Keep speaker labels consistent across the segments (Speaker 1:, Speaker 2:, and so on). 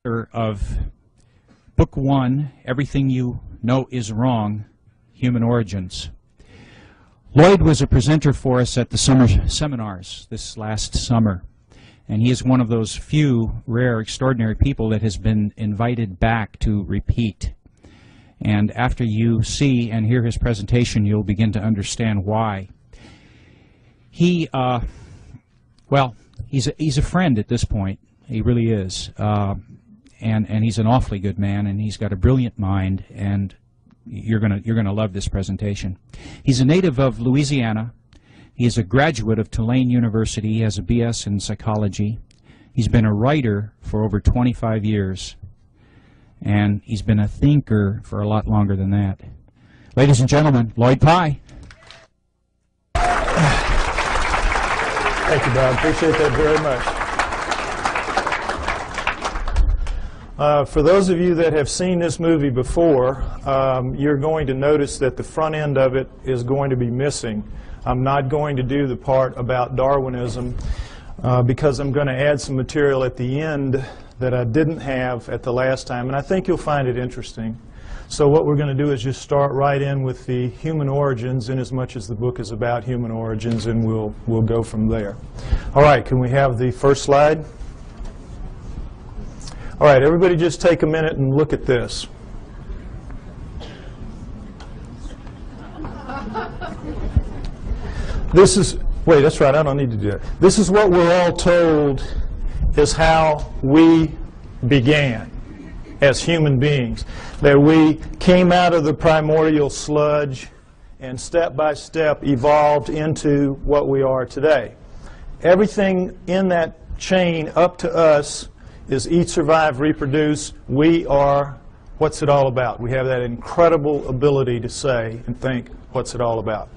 Speaker 1: author of Book 1, Everything You Know Is Wrong, Human Origins. Lloyd was a presenter for us at the summer seminars this last summer, and he is one of those few, rare, extraordinary people that has been invited back to repeat. And after you see and hear his presentation, you'll begin to understand why. He, well, he's a friend at this point. He really is. And he's an awfully good man, and he's got a brilliant mind, and you're gonna love this presentation. He's a native of Louisiana. He is a graduate of Tulane University. He has a BS in psychology. He's been a writer for over 25 years, and he's been a thinker for a lot longer than that. Ladies and gentlemen, Lloyd Pye.
Speaker 2: Thank you, Bob. Appreciate that very much. For those of you that have seen this movie before, you're going to notice that the front end of it is going to be missing. I'm not going to do the part about Darwinism because I'm going to add some material at the end that I didn't have at the last time, and I think you'll find it interesting. So what we're going to do is just start right in with the human origins, in as much as the book is about human origins, and we'll go from there. All right, can we have the first slide? All right, everybody just take a minute and look at this. This is, wait, that's right, I don't need to do that. This is what we're all told is how we began as human beings. That we came out of the primordial sludge and step by step evolved into what we are today. Everything in that chain up to us is eat, survive, reproduce. We are, what's it all about? We have that incredible ability to say and think, what's it all about?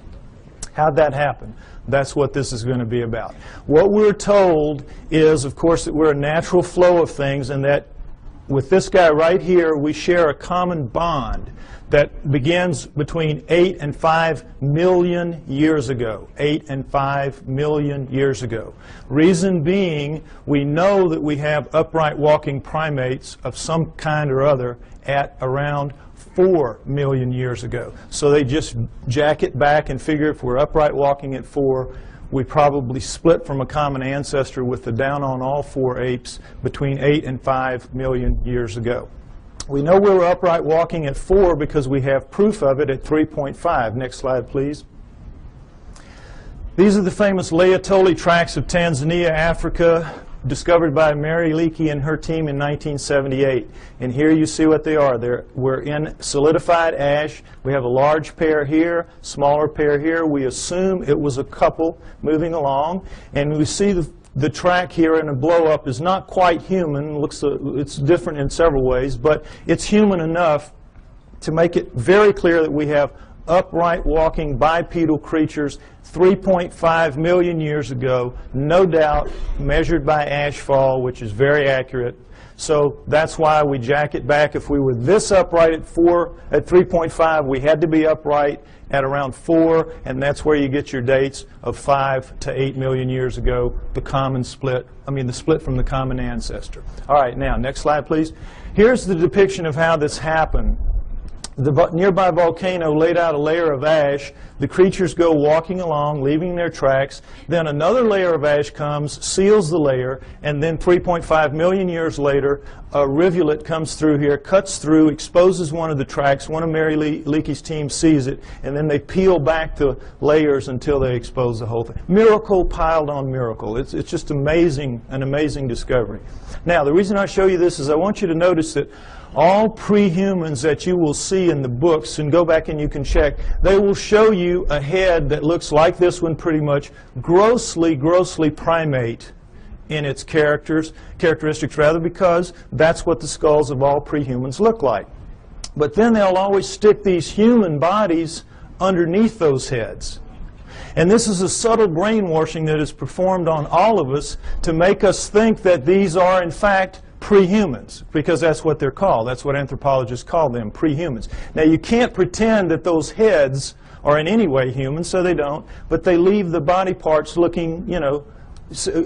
Speaker 2: How'd that happen? That's what this is going to be about. What we're told is, of course, that we're a natural flow of things, and that with this guy right here, we share a common bond that begins between 8 and 5 million years ago. 8 and 5 million years ago. Reason being, we know that we have upright walking primates of some kind or other at around 4 million years ago. So they just jack it back and figure if we're upright walking at 4, we probably split from a common ancestor with the down on all 4 apes between 8 and 5 million years ago. We know we were upright walking at 4 because we have proof of it at 3.5. Next slide, please. These are the famous Laetoli tracts of Tanzania, Africa, discovered by Mary Leakey and her team in 1978. And here you see what they are. We're in solidified ash. We have a large pair here, smaller pair here. We assume it was a couple moving along. And we see the track here in a blow-up is not quite human. It's different in several ways, but it's human enough to make it very clear that we have upright walking bipedal creatures 3.5 million years ago, no doubt, measured by ashfall, which is very accurate. So that's why we jack it back. If we were this upright at 3.5, we had to be upright at around 4, and that's where you get your dates of 5 to 8 million years ago, the split from the common ancestor. All right, now, next slide, please. Here's the depiction of how this happened. The nearby volcano laid out a layer of ash. The creatures go walking along, leaving their tracks. Then another layer of ash comes, seals the layer, and then 3.5 million years later, a rivulet comes through here, cuts through, exposes one of the tracks. One of Mary Leakey's team sees it, and then they peel back the layers until they expose the whole thing. Miracle piled on miracle. It's just amazing, an amazing discovery. Now, the reason I show you this is I want you to notice that all pre-humans that you will see in the books, and go back and you can check, they will show you a head that looks like this one pretty much, grossly primate in its characteristics rather, because that's what the skulls of all pre-humans look like. But then they'll always stick these human bodies underneath those heads. And this is a subtle brainwashing that is performed on all of us to make us think that these are, in fact, pre-humans, because that's what they're called. That's what anthropologists call them, pre-humans. Now, you can't pretend that those heads are in any way human, so they don't, but they leave the body parts looking,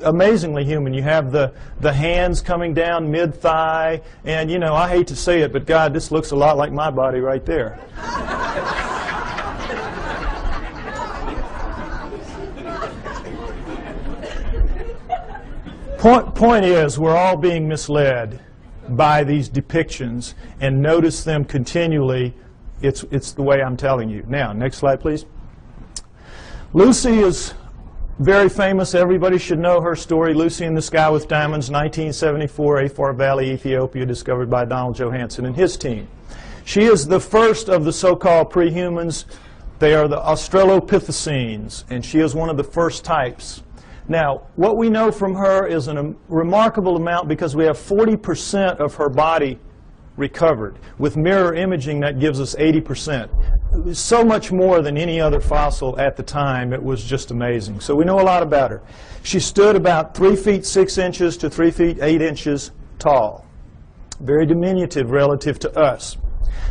Speaker 2: amazingly human. You have the hands coming down mid-thigh, and you know, I hate to say it, but God, this looks a lot like my body right there. Point is, we're all being misled by these depictions, and notice them continually. It's the way I'm telling you. Now, next slide, please. Lucy is very famous. Everybody should know her story. Lucy in the Sky with Diamonds, 1974, Afar Valley, Ethiopia, discovered by Donald Johanson and his team. She is the first of the so-called pre-humans. They are the Australopithecines, and she is one of the first types. Now, what we know from her is a remarkable amount, because we have 40% of her body recovered. With mirror imaging, that gives us 80%. So much more than any other fossil at the time. It was just amazing. So we know a lot about her. She stood about 3 feet 6 inches to 3 feet 8 inches tall. Very diminutive relative to us.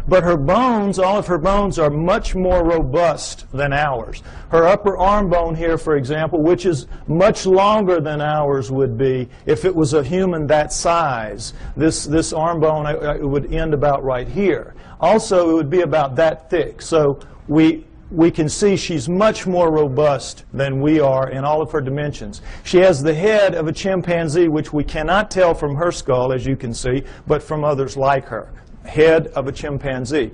Speaker 2: But her bones, all of her bones, are much more robust than ours. Her upper arm bone here, for example, which is much longer than ours would be if it was a human that size. This arm bone, it would end about right here. Also, it would be about that thick. So we can see she's much more robust than we are in all of her dimensions. She has the head of a chimpanzee, which we cannot tell from her skull, as you can see, but from others like her. Head of a chimpanzee.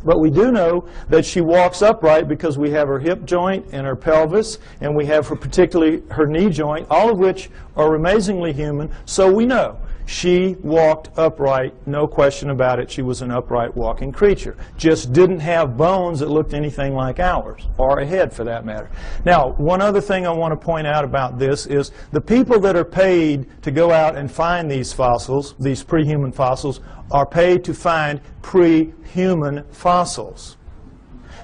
Speaker 2: But we do know that she walks upright because we have her hip joint and her pelvis, and we have her, particularly her knee joint, all of which are amazingly human. So we know she walked upright, no question about it. She was an upright walking creature. Just didn't have bones that looked anything like ours, or a head for that matter. Now, one other thing I want to point out about this is the people that are paid to go out and find these fossils, these pre-human fossils, are paid to find pre-human fossils.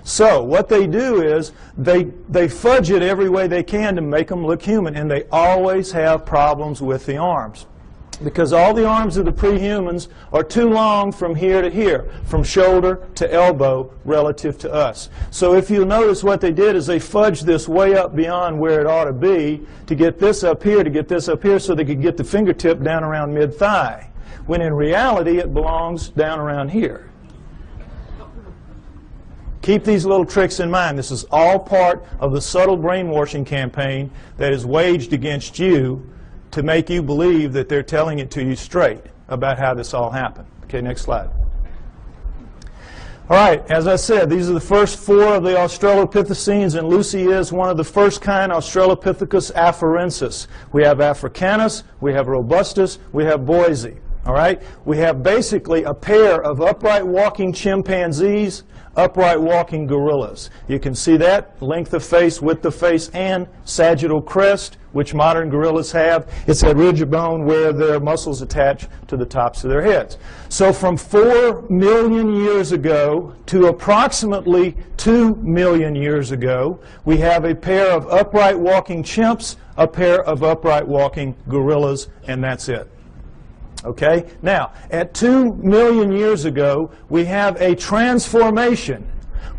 Speaker 2: So what they do is they fudge it every way they can to make them look human, and they always have problems with the arms. Because all the arms of the pre-humans are too long from here to here, from shoulder to elbow relative to us. So if you notice, what they did is they fudged this way up beyond where it ought to be to get this up here, so they could get the fingertip down around mid-thigh, when in reality it belongs down around here. Keep these little tricks in mind. This is all part of the subtle brainwashing campaign that is waged against you to make you believe that they're telling it to you straight about how this all happened. Okay, next slide. All right, as I said, these are the first 4 of the Australopithecines, and Lucy is one of the first kind, Australopithecus afarensis. We have Africanus, we have Robustus, we have Boise. All right, we have basically a pair of upright walking chimpanzees, upright walking gorillas. You can see that, length of face, width of face, and sagittal crest, which modern gorillas have. It's that ridge of bone where their muscles attach to the tops of their heads. So from 4 million years ago to approximately 2 million years ago, we have a pair of upright walking chimps, a pair of upright walking gorillas, and that's it. Okay? Now, at 2 million years ago, we have a transformation.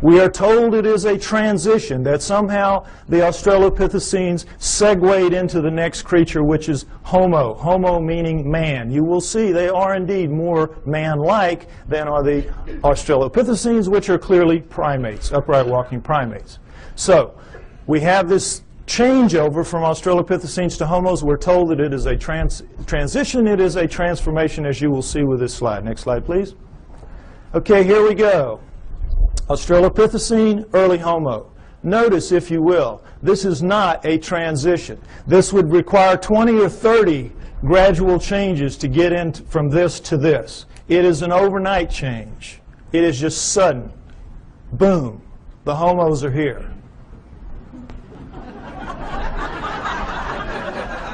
Speaker 2: We are told it is a transition, that somehow the Australopithecines segued into the next creature, which is Homo. Homo meaning man. You will see they are indeed more man-like than are the Australopithecines, which are clearly primates, upright walking primates. So, we have this changeover from Australopithecines to Homos. We're told that it is a transition, it is a transformation, as you will see with this slide. Next slide, please. Okay, here we go. Australopithecine, early Homo. Notice, if you will, this is not a transition. This would require 20 or 30 gradual changes to get in from this to this. It is an overnight change. It is just sudden. Boom. The Homos are here.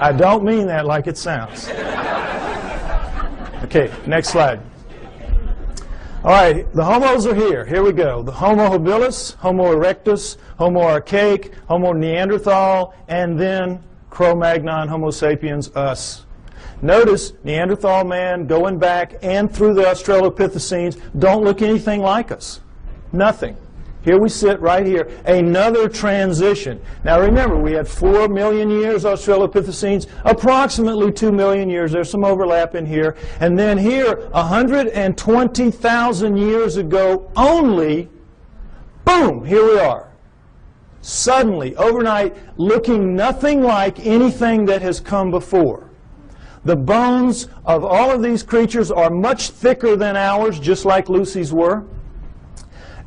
Speaker 2: I don't mean that like it sounds. Okay, next slide. All right, the Homos are here. Here we go. The Homo habilis, Homo erectus, Homo archaic, Homo neanderthal, and then Cro-Magnon, Homo sapiens, us. Notice Neanderthal man going back and through the Australopithecines don't look anything like us. Nothing. Here we sit right here, another transition. Now remember, we had 4 million years, Australopithecines, approximately 2 million years. There's some overlap in here. And then here, 120,000 years ago only, boom, here we are. Suddenly, overnight, looking nothing like anything that has come before. The bones of all of these creatures are much thicker than ours, just like Lucy's were.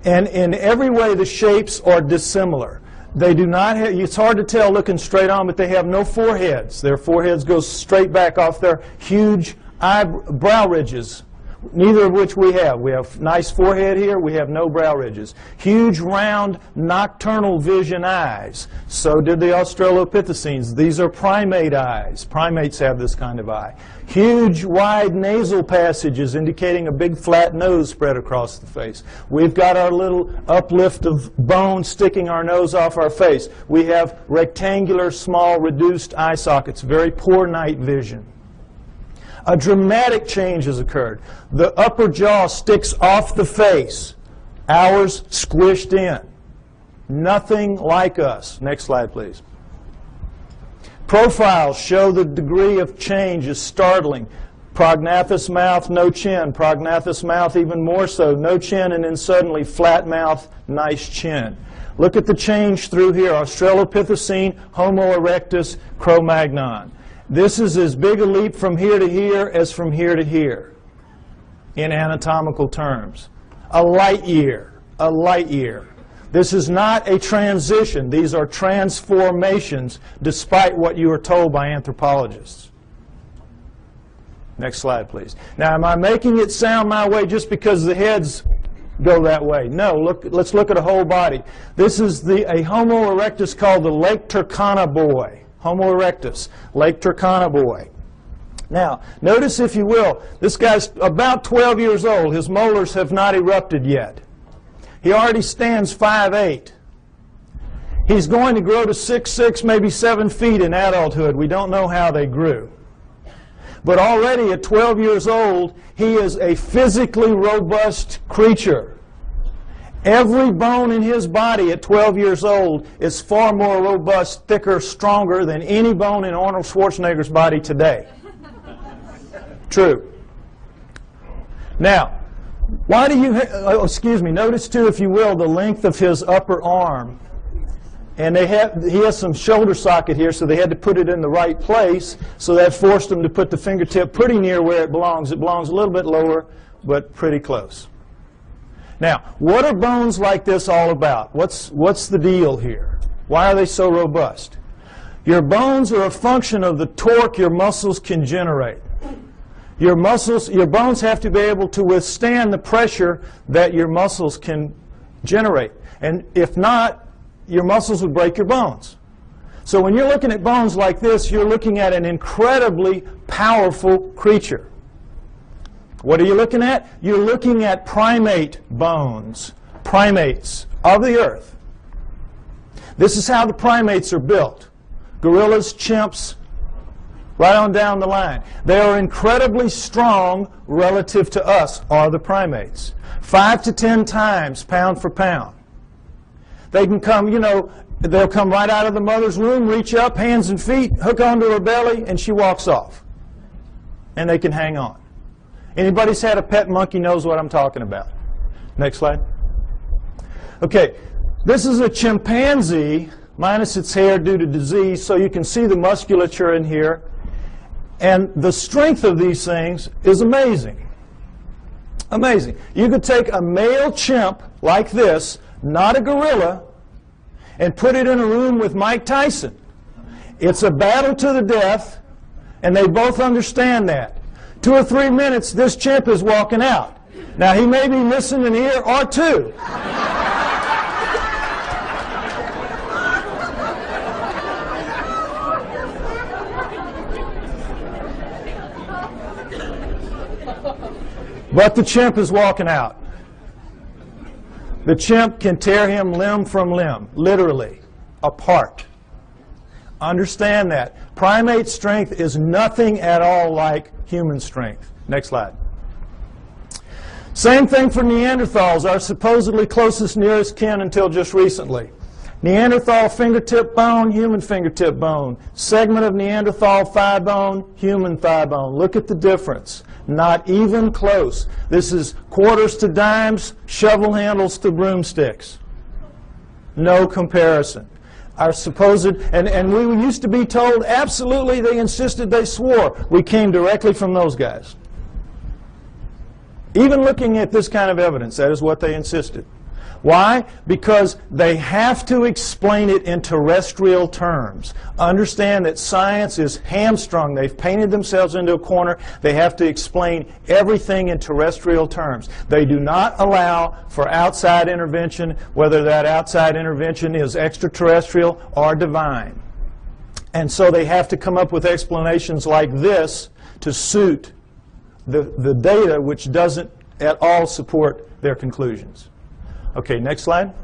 Speaker 2: And in every way, the shapes are dissimilar. They do not have, it's hard to tell looking straight on, but they have no foreheads. Their foreheads go straight back off their huge brow ridges, neither of which we have. We have nice forehead here. We have no brow ridges. Huge, round, nocturnal vision eyes. So did the Australopithecines. These are primate eyes. Primates have this kind of eye. Huge, wide nasal passages indicating a big flat nose spread across the face. We've got our little uplift of bone sticking our nose off our face. We have rectangular, small, reduced eye sockets. Very poor night vision. A dramatic change has occurred. The upper jaw sticks off the face. Ours squished in. Nothing like us. Next slide, please. Profiles show the degree of change is startling. Prognathous mouth, no chin. Prognathous mouth even more so. No chin, and then suddenly flat mouth, nice chin. Look at the change through here. Australopithecine, Homo erectus, Cro-Magnon. This is as big a leap from here to here as from here to here in anatomical terms. A light year. A light year. This is not a transition. These are transformations, despite what you are told by anthropologists. Next slide, please. Now, am I making it sound my way just because the heads go that way? No, let's look at a whole body. This is a Homo erectus called the Lake Turkana boy. Homo erectus, Lake Turkana boy. Now, notice, if you will, this guy's about 12 years old. His molars have not erupted yet. He already stands 5'8". He's going to grow to 6'6", maybe 7 feet in adulthood. We don't know how they grew. But already at 12 years old, he is a physically robust creature. Every bone in his body at 12 years old is far more robust, thicker, stronger than any bone in Arnold Schwarzenegger's body today. True. Now, why do you, notice too, if you will, the length of his upper arm. And he has some shoulder socket here, so they had to put it in the right place, so that forced them to put the fingertip pretty near where it belongs. It belongs a little bit lower, but pretty close. Now, what are bones like this all about? What's the deal here? Why are they so robust? Your bones are a function of the torque your muscles can generate. Your bones have to be able to withstand the pressure that your muscles can generate. And if not, your muscles would break your bones. So when you're looking at bones like this, you're looking at an incredibly powerful creature. What are you looking at? You're looking at primate bones, primates of the earth. This is how the primates are built. Gorillas, chimps, right on down the line. They are incredibly strong relative to us, are the primates. 5 to 10 times pound for pound. They can come, they'll come right out of the mother's womb, reach up, hands and feet, hook onto her belly, and she walks off. And they can hang on. Anybody's had a pet monkey knows what I'm talking about. Next slide. Okay, this is a chimpanzee minus its hair due to disease, so you can see the musculature in here. And the strength of these things is amazing. Amazing. You could take a male chimp like this, not a gorilla, and put it in a room with Mike Tyson. It's a battle to the death, and they both understand that. 2 or 3 minutes, this chimp is walking out. Now, he may be missing an ear or 2. But the chimp is walking out. The chimp can tear him limb from limb, literally, apart. Understand that. Primate strength is nothing at all like human strength. Next slide. Same thing for Neanderthals, our supposedly closest nearest kin until just recently. Neanderthal fingertip bone, human fingertip bone. Segment of Neanderthal thigh bone, human thigh bone. Look at the difference. Not even close. This is quarters to dimes, shovel handles to broomsticks. No comparison. Our supposed, and we used to be told absolutely, they insisted, they swore. We came directly from those guys. Even looking at this kind of evidence, that is what they insisted. Why? Because they have to explain it in terrestrial terms. Understand that science is hamstrung. They've painted themselves into a corner. They have to explain everything in terrestrial terms. They do not allow for outside intervention, whether that outside intervention is extraterrestrial or divine. And so they have to come up with explanations like this to suit the data, which doesn't at all support their conclusions. Okay, next slide.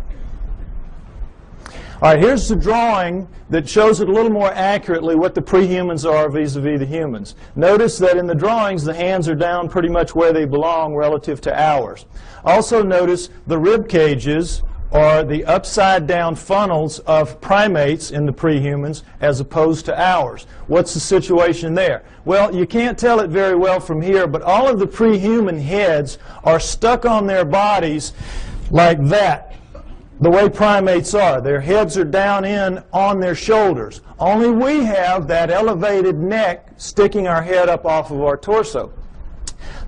Speaker 2: All right, here's the drawing that shows it a little more accurately what the prehumans are vis-a-vis the humans. Notice that in the drawings the hands are down pretty much where they belong relative to ours. Also notice the rib cages are the upside down funnels of primates in the prehumans as opposed to ours. What's the situation there? Well, you can't tell it very well from here, but all of the prehuman heads are stuck on their bodies like that, the way primates are. Their heads are down in on their shoulders. Only we have that elevated neck sticking our head up off of our torso.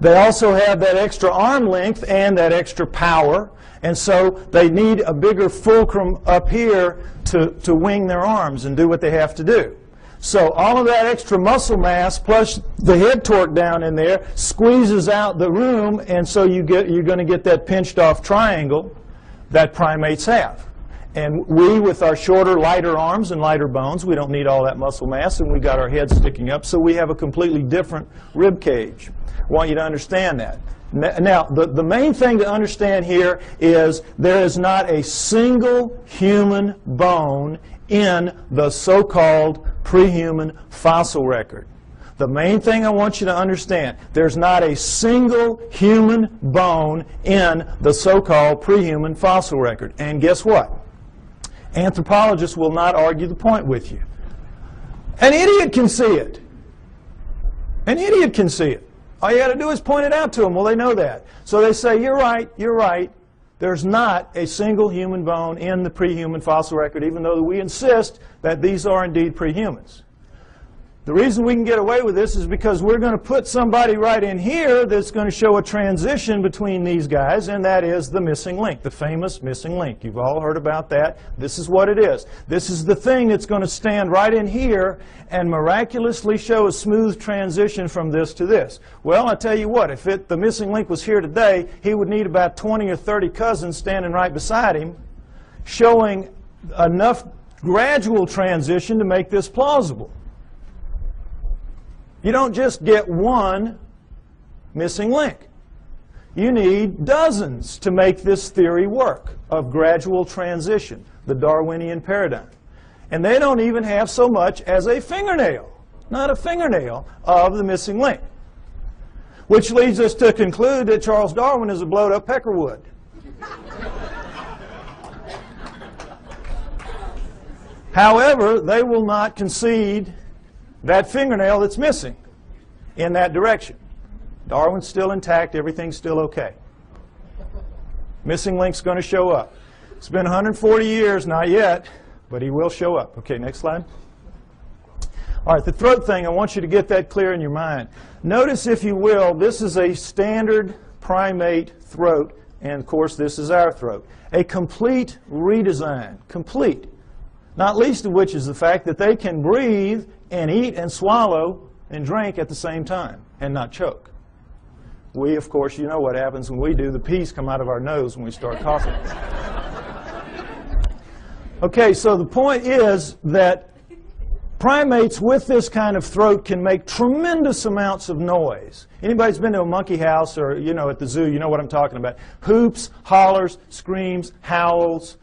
Speaker 2: They also have that extra arm length and that extra power, and so they need a bigger fulcrum up here to wing their arms and do what they have to do. So all of that extra muscle mass plus the head torque down in there squeezes out the room, and so you're going to get that pinched off triangle that primates have. And we, with our shorter, lighter arms and lighter bones, we don't need all that muscle mass, and we got our heads sticking up, so we have a completely different rib cage. I want you to understand that. Now, the main thing to understand here is there is not a single human bone in the so-called prehuman fossil record. The main thing I want you to understand, there's not a single human bone in the so-called prehuman fossil record. And guess what? Anthropologists will not argue the point with you. An idiot can see it. An idiot can see it. All you got to do is point it out to them. Well, they know that. So they say, you're right, you're right. There's not a single human bone in the prehuman fossil record, even though we insist that these are indeed prehumans. The reason we can get away with this is because we're going to put somebody right in here that's going to show a transition between these guys, and that is the missing link, the famous missing link. You've all heard about that. This is what it is. This is the thing that's going to stand right in here and miraculously show a smooth transition from this to this. Well, I tell you what, if the missing link was here today, he would need about 20 or 30 cousins standing right beside him, showing enough gradual transition to make this plausible. You don't just get one missing link. You need dozens to make this theory work of gradual transition, the Darwinian paradigm. And they don't even have so much as a fingernail, not a fingernail, of the missing link. Which leads us to conclude that Charles Darwin is a blowed-up peckerwood. However, they will not concede that fingernail that's missing in that direction. Darwin's still intact, everything's still okay. Missing link's going to show up. It's been 140 years, not yet, but he will show up. Okay, next slide. All right, the throat thing, I want you to get that clear in your mind. Notice, if you will, this is a standard primate throat, and of course this is our throat. A complete redesign, complete. Not least of which is the fact that they can breathe and eat and swallow and drink at the same time and not choke. We, of course, you know what happens when we do. The peas come out of our nose when we start coughing. Okay, so the point is that primates with this kind of throat can make tremendous amounts of noise. Anybody's been to a monkey house or, you know, at the zoo, you know what I'm talking about. Hoops, hollers, screams, howls.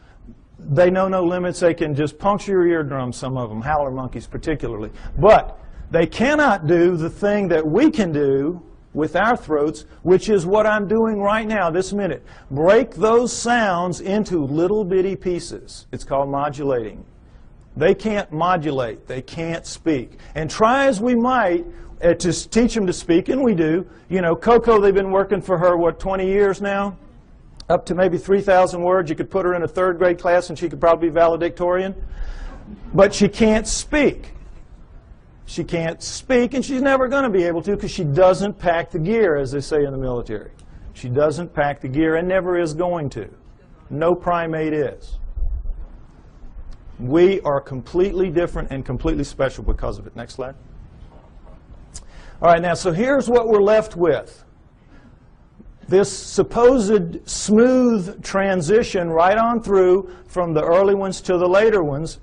Speaker 2: They know no limits. They can just puncture your eardrums, some of them, howler monkeys particularly. But they cannot do the thing that we can do with our throats, which is what I'm doing right now, this minute. Break those sounds into little bitty pieces. It's called modulating. They can't modulate. They can't speak. And try as we might to teach them to speak, and we do. You know, Coco, they've been working for her, what, 20 years now? Up to maybe 3,000 words. You could put her in a third grade class and she could probably be valedictorian. But she can't speak. She can't speak, and she's never going to be able to because she doesn't pack the gear, as they say in the military. She doesn't pack the gear and never is going to. No primate is. We are completely different and completely special because of it. Next slide. All right, now, so here's what we're left with. This supposed smooth transition right on through from the early ones to the later ones,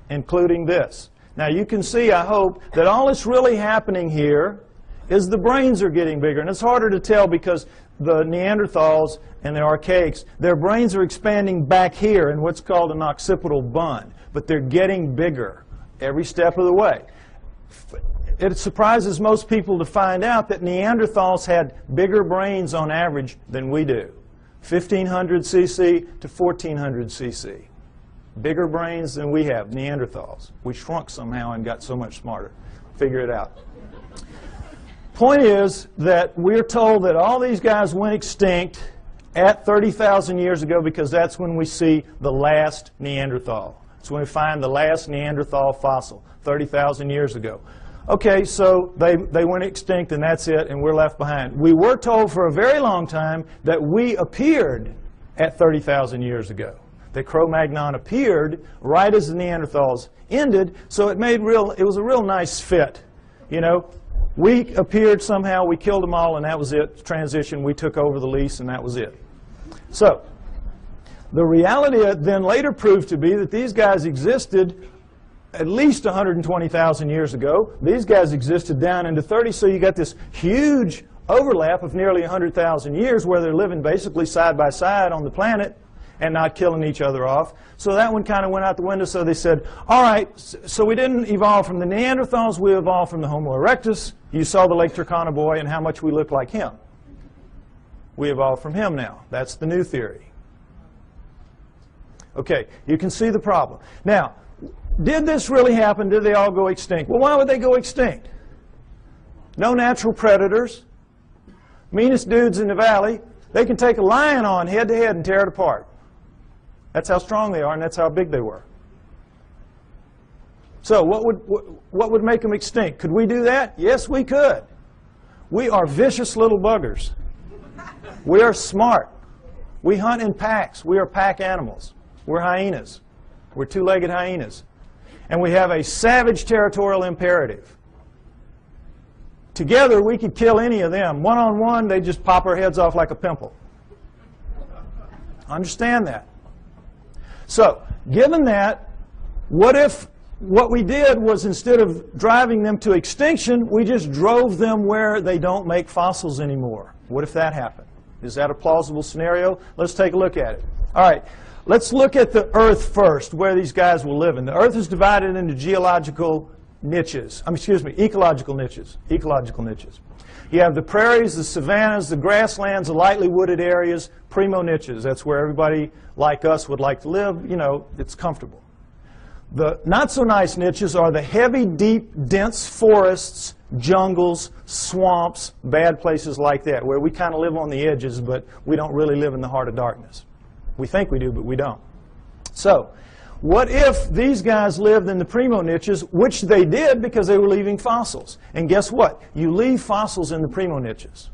Speaker 2: including this. Now, you can see, I hope, that all that's really happening here is the brains are getting bigger. And it's harder to tell because the Neanderthals and the archaics, their brains are expanding back here in what's called an occipital bund. But they're getting bigger every step of the way. It surprises most people to find out that Neanderthals had bigger brains on average than we do. 1,500 cc to 1,400 cc. Bigger brains than we have, Neanderthals. We shrunk somehow and got so much smarter. Figure it out. Point is that we're told that all these guys went extinct at 30,000 years ago because that's when we see the last Neanderthal. It's when we find the last Neanderthal fossil, 30,000 years ago. Okay, so they went extinct and that's it, and we're left behind. We were told for a very long time that we appeared at 30,000 years ago. That Cro-Magnon appeared right as the Neanderthals ended, so it was a real nice fit. You know, we appeared somehow, we killed them all, and that was it. Transition, we took over the lease, and that was it. So, the reality then later proved to be that these guys existed at least 120,000 years ago. These guys existed down into 30, so you got this huge overlap of nearly 100,000 years where they're living basically side by side on the planet and not killing each other off. So that one kind of went out the window, so they said, all right, so we didn't evolve from the Neanderthals, we evolved from the Homo erectus. You saw the Lake Turkana boy and how much we look like him. We evolved from him now. That's the new theory. Okay, you can see the problem. Now, did this really happen? Did they all go extinct? Well, why would they go extinct? No natural predators. Meanest dudes in the valley. They can take a lion on head to head and tear it apart. That's how strong they are, and that's how big they were. So what would make them extinct? Could we do that? Yes, we could. We are vicious little buggers. We are smart. We hunt in packs. We are pack animals. We're hyenas. We're two-legged hyenas. And we have a savage territorial imperative. Together, we could kill any of them. One-on-one, they just pop our heads off like a pimple. Understand that. So, given that, what if what we did was instead of driving them to extinction, we just drove them where they don't make fossils anymore? What if that happened? Is that a plausible scenario? Let's take a look at it. All right, let's look at the Earth first, where these guys will live in. The Earth is divided into geological niches. Ecological niches. Ecological niches. You have the prairies, the savannas, the grasslands, the lightly wooded areas, primo niches. That's where everybody like us would like to live. You know, it's comfortable. The not-so-nice niches are the heavy, deep, dense forests, jungles, swamps, bad places like that, where we kind of live on the edges, but we don't really live in the heart of darkness. We think we do, but we don't. So, what if these guys lived in the primo niches, which they did because they were leaving fossils? And guess what? You leave fossils in the primo niches,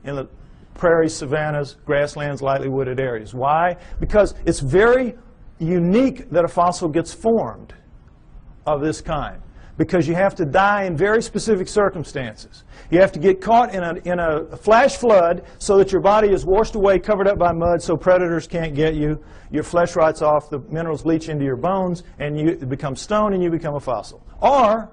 Speaker 2: in the prairies, savannas, grasslands, lightly wooded areas. Why? Because it's very unique that a fossil gets formed of this kind, because you have to die in very specific circumstances. You have to get caught in a flash flood so that your body is washed away, covered up by mud, so predators can't get you. Your flesh rots off, the minerals leach into your bones, and you become stone and you become a fossil. Or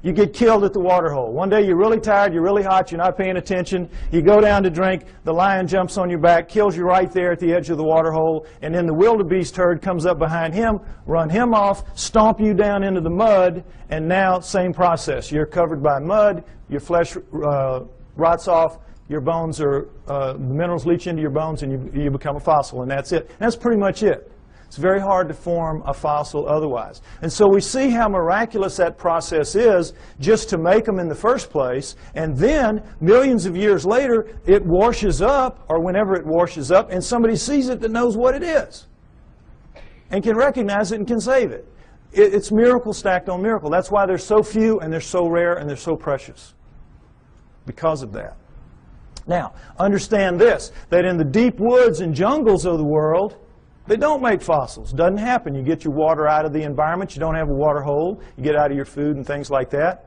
Speaker 2: you get killed at the water hole. One day you're really tired, you're really hot, you're not paying attention, you go down to drink, the lion jumps on your back, kills you right there at the edge of the water hole, and then the wildebeest herd comes up behind him, run him off, stomp you down into the mud, and now same process. You're covered by mud, your flesh rots off, your bones are, the minerals leach into your bones, and you become a fossil, and that's it. And that's pretty much it. It's very hard to form a fossil otherwise. And so we see how miraculous that process is just to make them in the first place, and then millions of years later it washes up, or whenever it washes up, and somebody sees it that knows what it is and can recognize it and can save it. It's miracle stacked on miracle. That's why they're so few and they're so rare and they're so precious, because of that. Now, understand this, that in the deep woods and jungles of the world, they don't make fossils. Doesn't happen. You get your water out of the environment. You don't have a water hole. You get out of your food and things like that.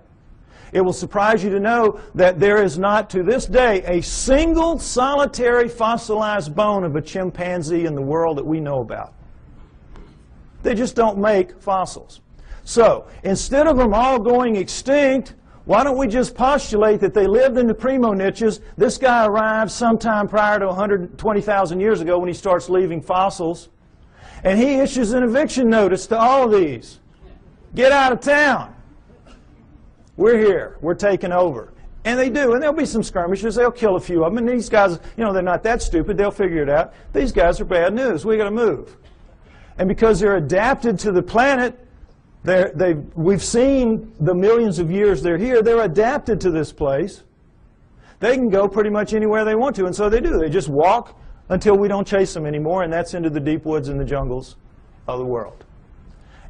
Speaker 2: It will surprise you to know that there is not, to this day, a single solitary fossilized bone of a chimpanzee in the world that we know about. They just don't make fossils. So, instead of them all going extinct, why don't we just postulate that they lived in the primo niches? This guy arrived sometime prior to 120,000 years ago when he starts leaving fossils. And he issues an eviction notice to all of these. Get out of town. We're here. We're taking over. And they do. And there'll be some skirmishes. They'll kill a few of them. And these guys, you know, they're not that stupid. They'll figure it out. These guys are bad news. We got to move. And because they're adapted to the planet, we've seen the millions of years they're here. They're adapted to this place. They can go pretty much anywhere they want to, and so they do. They just walk until we don't chase them anymore, and that's into the deep woods and the jungles of the world.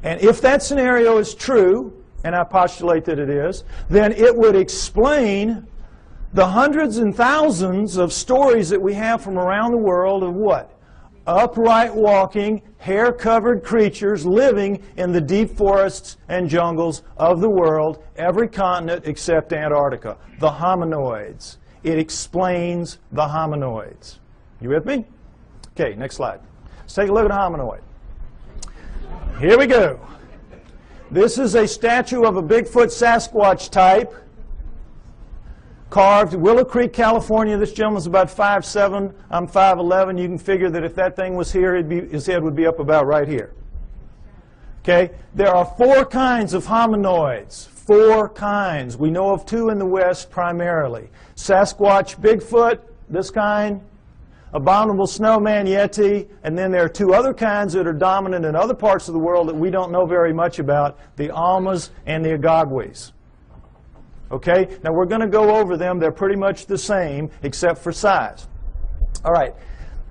Speaker 2: And if that scenario is true, and I postulate that it is, then it would explain the hundreds and thousands of stories that we have from around the world of what? Upright walking, hair-covered creatures living in the deep forests and jungles of the world, every continent except Antarctica. The hominoids. It explains the hominoids. You with me? Okay, next slide. Let's take a look at a hominoid. Here we go. This is a statue of a Bigfoot Sasquatch type, carved Willow Creek, California. This gentleman's about 5'7". I'm 5'11". You can figure that if that thing was here, his head would be up about right here. Okay? There are 4 kinds of hominoids. 4 kinds. We know of 2 in the West primarily. Sasquatch, Bigfoot, this kind. Abominable snowman, Yeti. And then there are 2 other kinds that are dominant in other parts of the world that we don't know very much about. The Almas and the Agagwis. Okay, now we're going to go over them. They're pretty much the same, except for size. All right,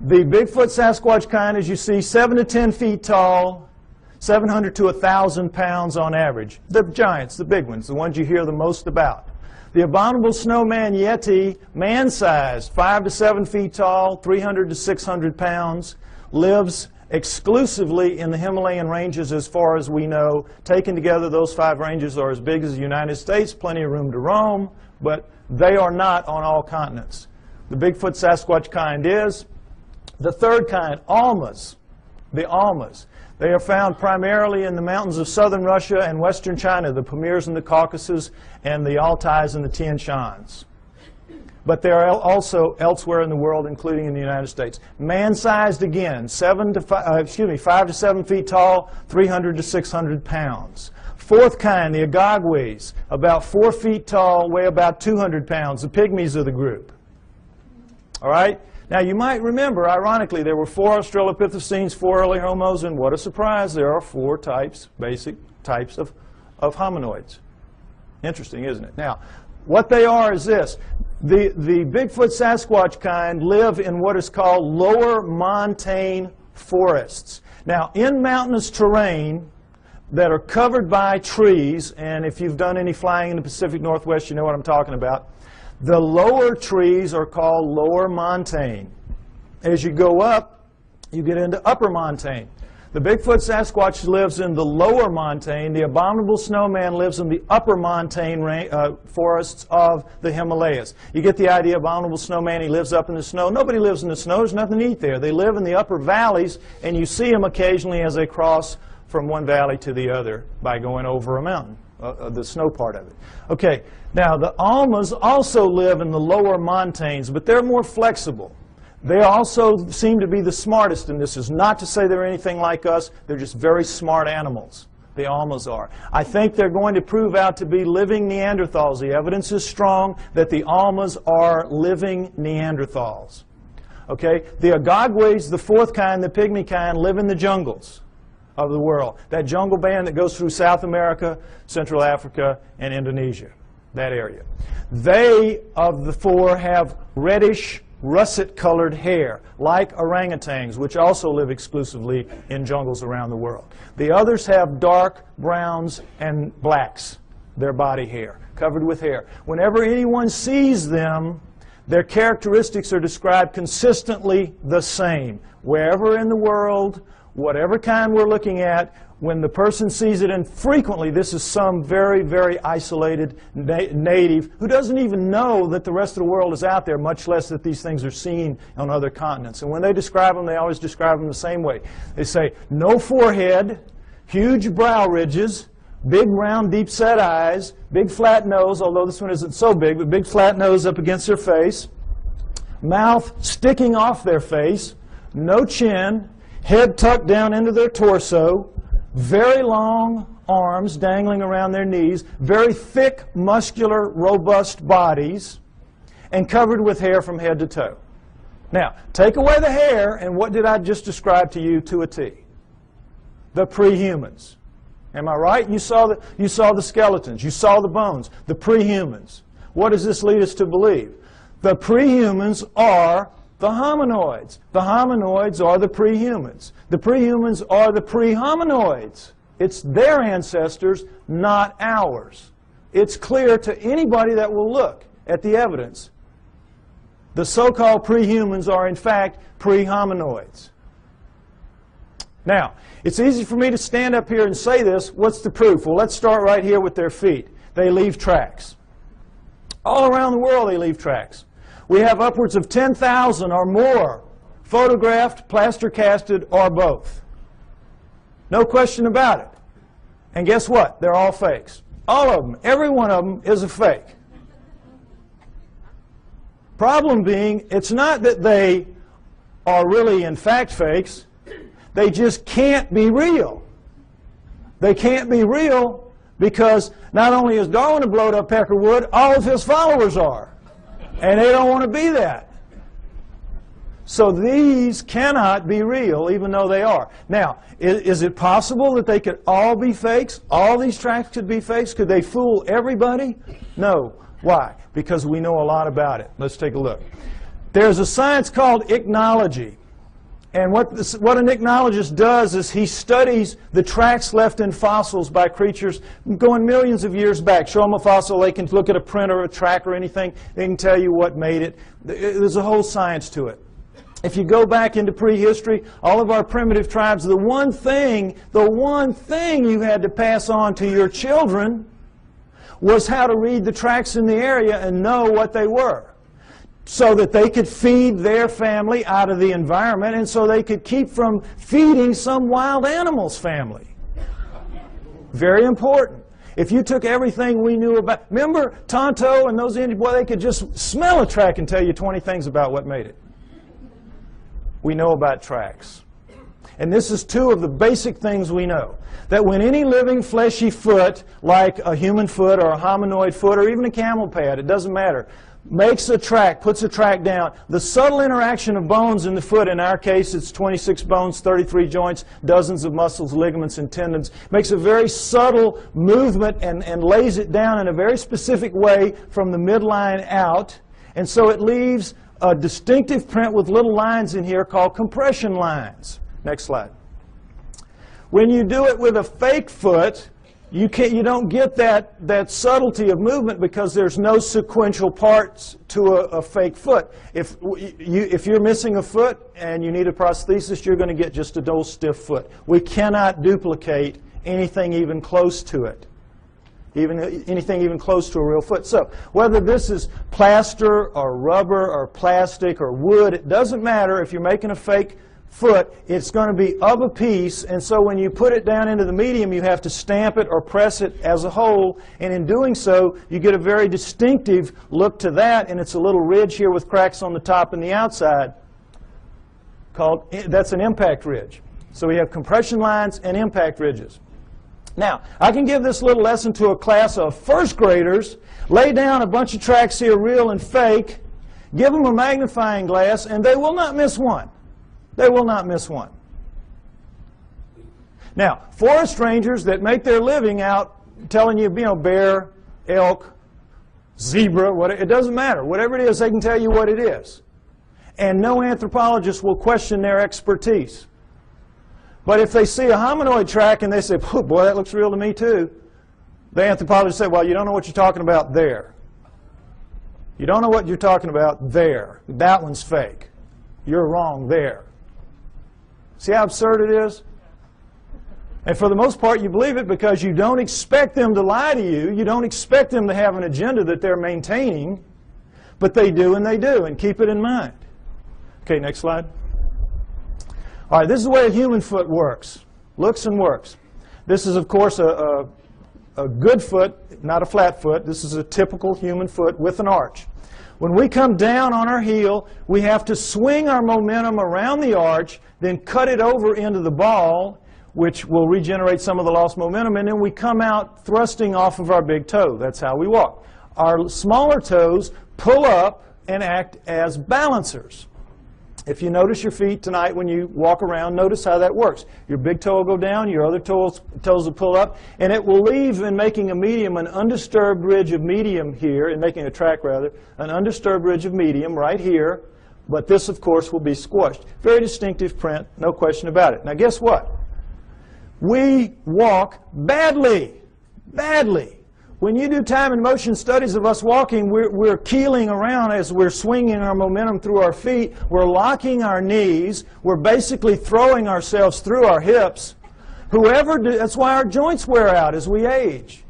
Speaker 2: the Bigfoot Sasquatch kind, as you see, 7 to 10 feet tall, 700 to 1,000 pounds on average. The giants, the big ones, the ones you hear the most about. The abominable snowman Yeti, man-sized, 5 to 7 feet tall, 300 to 600 pounds, lives exclusively in the Himalayan ranges as far as we know. Taken together, those 5 ranges are as big as the United States, plenty of room to roam, but they are not on all continents. The Bigfoot Sasquatch kind is. The third kind, Almas. The Almas. They are found primarily in the mountains of southern Russia and western China, the Pamirs and the Caucasus, and the Altais and the Tian Shans. But they are also elsewhere in the world, including in the United States. Man-sized again, 5 to 7 feet tall, 300 to 600 pounds. Fourth kind, the Agagwis, about 4 feet tall, weigh about 200 pounds, the pygmies of the group. All right? Now, you might remember, ironically, there were 4 Australopithecines, 4 early Homos, and what a surprise, there are 4 types, basic types of hominoids. Interesting, isn't it? Now, what they are is this. The Bigfoot Sasquatch kind live in what is called lower montane forests. Now, in mountainous terrain that are covered by trees, and if you've done any flying in the Pacific Northwest, you know what I'm talking about. The lower trees are called lower montane. As you go up, you get into upper montane. The Bigfoot Sasquatch lives in the lower montane. The abominable snowman lives in the upper montane forests of the Himalayas. You get the idea, abominable snowman, he lives up in the snow. Nobody lives in the snow. There's nothing to eat there. They live in the upper valleys, and you see them occasionally as they cross from one valley to the other by going over a mountain, the snow part of it. Okay, now the Almas also live in the lower montanes, but they're more flexible. They also seem to be the smartest, and this is not to say they're anything like us. They're just very smart animals. The Almas are. I think they're going to prove out to be living Neanderthals. The evidence is strong that the Almas are living Neanderthals. Okay? The Agogwes, the fourth kind, the pygmy kind, live in the jungles of the world. That jungle band that goes through South America, Central Africa, and Indonesia. That area. They, of the four, have reddish, russet-colored hair, like orangutans, which also live exclusively in jungles around the world. The others have dark browns and blacks, their body hair, covered with hair. Whenever anyone sees them, their characteristics are described consistently the same. Wherever in the world, whatever kind we're looking at, when the person sees it, and frequently this is some very, very isolated native who doesn't even know that the rest of the world is out there, much less that these things are seen on other continents. And when they describe them, they always describe them the same way. They say, no forehead, huge brow ridges, big round deep-set eyes, big flat nose, although this one isn't so big, but big flat nose up against their face, mouth sticking off their face, no chin, head tucked down into their torso, very long arms dangling around their knees, very thick, muscular, robust bodies, and covered with hair from head to toe. Now, take away the hair, and what did I just describe to you to a T? The pre-humans. Am I right? You saw the skeletons. You saw the bones. The pre-humans. What does this lead us to believe? The pre-humans are the hominoids. The hominoids are the pre-humans. The pre-humans are the pre-hominoids. It's their ancestors, not ours. It's clear to anybody that will look at the evidence. The so-called pre-humans are, in fact, pre-hominoids. Now, it's easy for me to stand up here and say this. What's the proof? Well, let's start right here with their feet. They leave tracks. All around the world, they leave tracks. We have upwards of 10,000 or more photographed, plaster casted, or both. No question about it. And guess what? They're all fakes. All of them. Every one of them is a fake. Problem being, it's not that they are really in fact fakes. They just can't be real. They can't be real because not only is Darwin a blowed up peckerwood, all of his followers are. And they don't want to be that. So these cannot be real, even though they are. Now, is it possible that they could all be fakes? All these tracks could be fakes? Could they fool everybody? No. Why? Because we know a lot about it. Let's take a look. There's a science called ichnology. And what an ichnologist does is he studies the tracks left in fossils by creatures going millions of years back. Show them a fossil, they can look at a print or a track or anything, they can tell you what made it. There's a whole science to it. If you go back into prehistory, all of our primitive tribes, the one thing you had to pass on to your children was how to read the tracks in the area and know what they were, so that they could feed their family out of the environment and so they could keep from feeding some wild animal's family. Very important. If you took everything we knew about, remember Tonto and those Indians, boy, they could just smell a track and tell you 20 things about what made it. We know about tracks. And this is two of the basic things we know. That when any living fleshy foot, like a human foot or a hominoid foot or even a camel pad, it doesn't matter, makes a track, puts a track down, the subtle interaction of bones in the foot, in our case it's 26 bones, 33 joints, dozens of muscles, ligaments, and tendons, makes a very subtle movement and lays it down in a very specific way from the midline out. And so it leaves a distinctive print with little lines in here called compression lines. Next slide. When you do it with a fake foot, you don't get that subtlety of movement because there's no sequential parts to a fake foot. If you're missing a foot and you need a prosthesis, you're going to get just a dull, stiff foot. We cannot duplicate anything even close to it. Anything even close to a real foot. So whether this is plaster or rubber or plastic or wood, it doesn't matter. If you're making a fake foot, it's going to be of a piece, and so when you put it down into the medium, you have to stamp it or press it as a whole, and in doing so, you get a very distinctive look to that, and it's a little ridge here with cracks on the top and the outside that's an impact ridge. So we have compression lines and impact ridges. Now, I can give this little lesson to a class of first graders, lay down a bunch of tracks here, real and fake, give them a magnifying glass, and they will not miss one. They will not miss one. Now, forest rangers that make their living out telling you, bear, elk, zebra, it doesn't matter. Whatever it is, they can tell you what it is. And no anthropologist will question their expertise. But if they see a hominoid track and they say, oh, boy, that looks real to me too, the anthropologist say, well, you don't know what you're talking about there. You don't know what you're talking about there. That one's fake. You're wrong there. See how absurd it is? And for the most part, you believe it because you don't expect them to lie to you. You don't expect them to have an agenda that they're maintaining. But they do, and keep it in mind. Okay, next slide. All right, this is the way a human foot works. Looks and works. This is, of course, a good foot, not a flat foot. This is a typical human foot with an arch. When we come down on our heel, we have to swing our momentum around the arch, then cut it over into the ball, which will regenerate some of the lost momentum, and then we come out thrusting off of our big toe. That's how we walk. Our smaller toes pull up and act as balancers. If you notice your feet tonight when you walk around, notice how that works. Your big toe will go down, your other toes will pull up, and it will leave in making a medium, an undisturbed ridge of medium here, in making a track rather, an undisturbed ridge of medium right here, but this, of course, will be squashed. Very distinctive print, no question about it. Now, guess what? We walk badly, badly. When you do time and motion studies of us walking, we're keeling around as we're swinging our momentum through our feet. We're locking our knees. We're basically throwing ourselves through our hips. That's why our joints wear out as we age.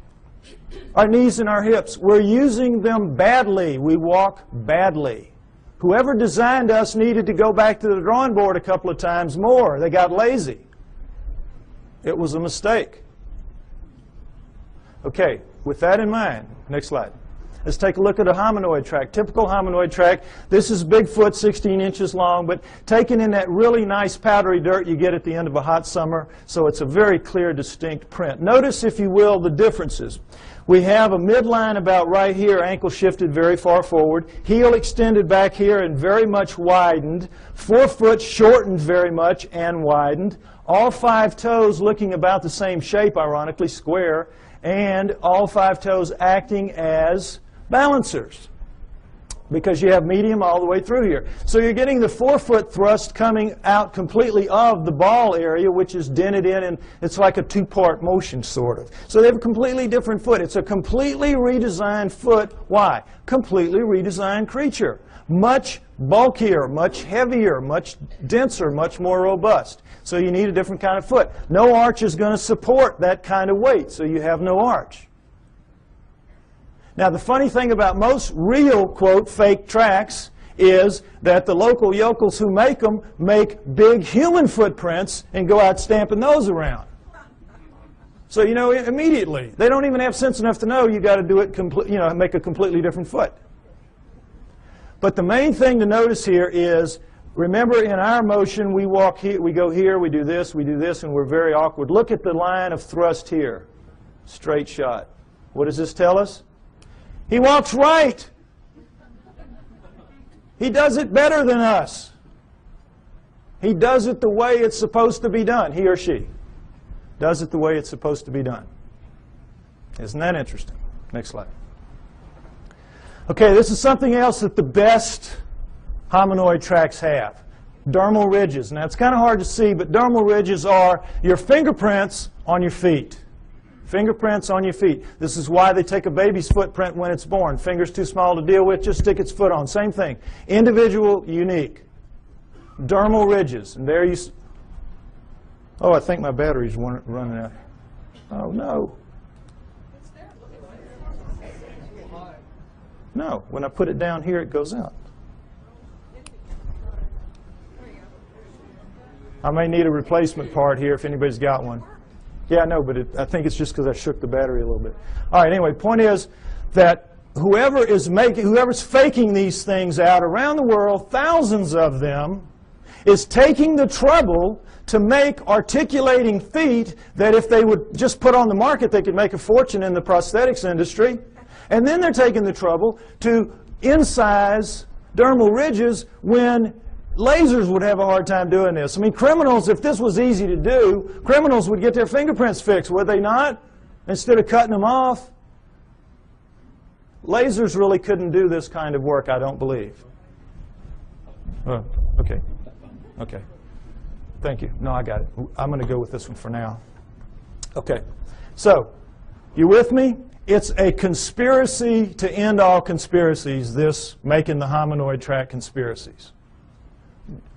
Speaker 2: Our knees and our hips. We're using them badly. We walk badly. Whoever designed us needed to go back to the drawing board a couple of times more. They got lazy. It was a mistake. Okay, with that in mind, next slide. Let's take a look at a hominoid track, typical hominoid track. This is Bigfoot, 16 inches long, but taken in that really nice powdery dirt you get at the end of a hot summer, so it's a very clear, distinct print. Notice, if you will, the differences. We have a midline about right here, ankle shifted very far forward, heel extended back here and very much widened, forefoot shortened very much and widened, all 5 toes looking about the same shape, ironically, square, and all 5 toes acting as balancers, because you have medium all the way through here. So you're getting the forefoot thrust coming out completely of the ball area, which is dented in, and it's like a 2-part motion, sort of. So they have a completely different foot. It's a completely redesigned foot. Why? Completely redesigned creature. Much bulkier, much heavier, much denser, much more robust. So you need a different kind of foot. No arch is going to support that kind of weight, so you have no arch. Now, the funny thing about most real, quote, fake tracks is that the local yokels who make them make big human footprints and go out stamping those around. So, you know, immediately, they don't even have sense enough to know you got to do it, make a completely different foot. But the main thing to notice here is, remember, in our motion, we walk here, we go here, we do this, and we're very awkward. Look at the line of thrust here. Straight shot. What does this tell us? He walks right. He does it better than us. He does it the way it's supposed to be done. He or she does it the way it's supposed to be done. Isn't that interesting? Next slide. Okay, this is something else that the best hominoid tracks have. Dermal ridges. Now, it's kind of hard to see, but dermal ridges are your fingerprints on your feet. Fingerprints on your feet. This is why they take a baby's footprint when it's born. Finger's too small to deal with, just stick its foot on. Same thing. Individual, unique. Dermal ridges. And there you... Oh, I think my battery's running out. Oh, no. No, when I put it down here, it goes out. I may need a replacement part here if anybody's got one. Yeah, I know, but I think it's just because I shook the battery a little bit. All right, anyway, point is that whoever's faking these things out around the world, thousands of them, is taking the trouble to make articulating feet that if they would just put on the market, they could make a fortune in the prosthetics industry. And then they're taking the trouble to incise dermal ridges when lasers would have a hard time doing this. I mean, criminals, if this was easy to do, criminals would get their fingerprints fixed, would they not? Instead of cutting them off. Lasers really couldn't do this kind of work, I don't believe. Oh, okay. Okay. Thank you. No, I got it. I'm going to go with this one for now. Okay. So, you with me? It's a conspiracy to end all conspiracies, this making the hominoid track conspiracies.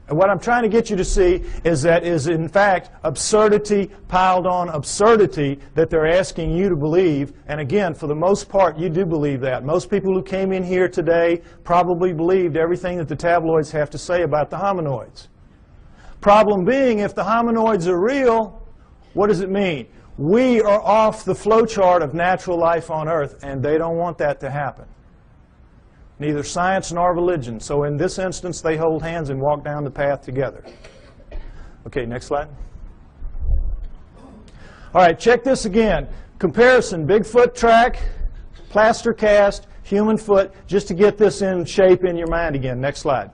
Speaker 2: And what I'm trying to get you to see is that is in fact absurdity piled on absurdity that they're asking you to believe. And again, for the most part, you do believe that. Most people who came in here today probably believed everything that the tabloids have to say about the hominoids. Problem being, if the hominoids are real, what does it mean? We are off the flowchart of natural life on Earth, and they don't want that to happen. Neither science nor religion. So in this instance, they hold hands and walk down the path together. Okay, next slide. All right, check this again. Comparison, Bigfoot track, plaster cast, human foot, just to get this in shape in your mind again. Next slide.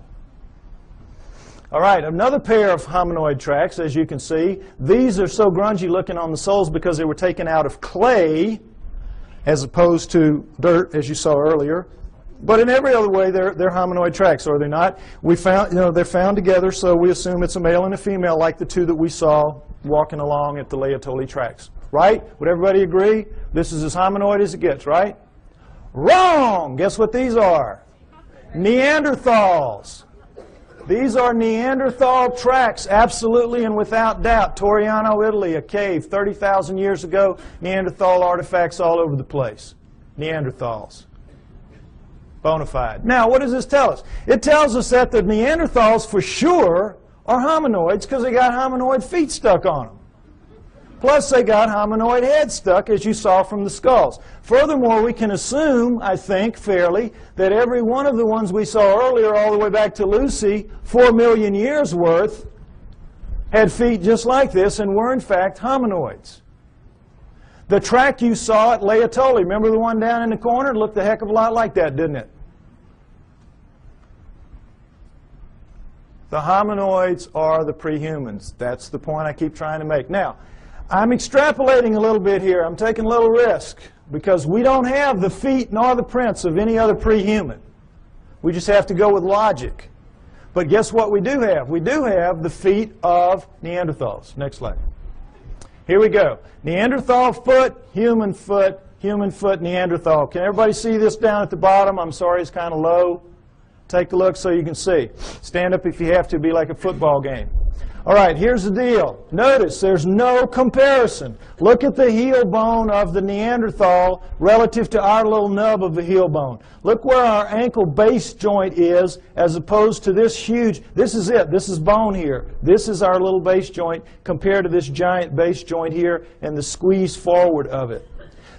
Speaker 2: All right, another pair of hominoid tracks, as you can see. These are so grungy looking on the soles because they were taken out of clay as opposed to dirt, as you saw earlier. But in every other way, they're hominoid tracks, are they not? We found, they're found together, so we assume it's a male and a female, like the two that we saw walking along at the Laetoli tracks. Right? Would everybody agree? This is as hominoid as it gets, right? Wrong! Guess what these are? Neanderthals. These are Neanderthal tracks, absolutely and without doubt. Toriano, Italy, a cave 30,000 years ago, Neanderthal artifacts all over the place. Neanderthals. Bona fide. Now, what does this tell us? It tells us that the Neanderthals, for sure, are hominoids because they got hominoid feet stuck on them. Plus, they got hominoid heads stuck, as you saw from the skulls. Furthermore, we can assume, I think, fairly, that every one of the ones we saw earlier, all the way back to Lucy, 4 million years worth, had feet just like this and were, in fact, hominoids. The track you saw at Laetoli, remember the one down in the corner? It looked a heck of a lot like that, didn't it? The hominoids are the prehumans. That's the point I keep trying to make. Now, I'm extrapolating a little bit here. I'm taking a little risk because we don't have the feet nor the prints of any other prehuman. We just have to go with logic. But guess what we do have? We do have the feet of Neanderthals. Next slide. Here we go. Neanderthal foot, human foot, Neanderthal. Can everybody see this down at the bottom? I'm sorry, it's kind of low. Take a look so you can see. Stand up if you have to, be like a football game. All right, here's the deal. Notice there's no comparison. Look at the heel bone of the Neanderthal relative to our little nub of the heel bone. Look where our ankle base joint is as opposed to this huge. This is it. This is bone here. This is our little base joint compared to this giant base joint here and the squeeze forward of it.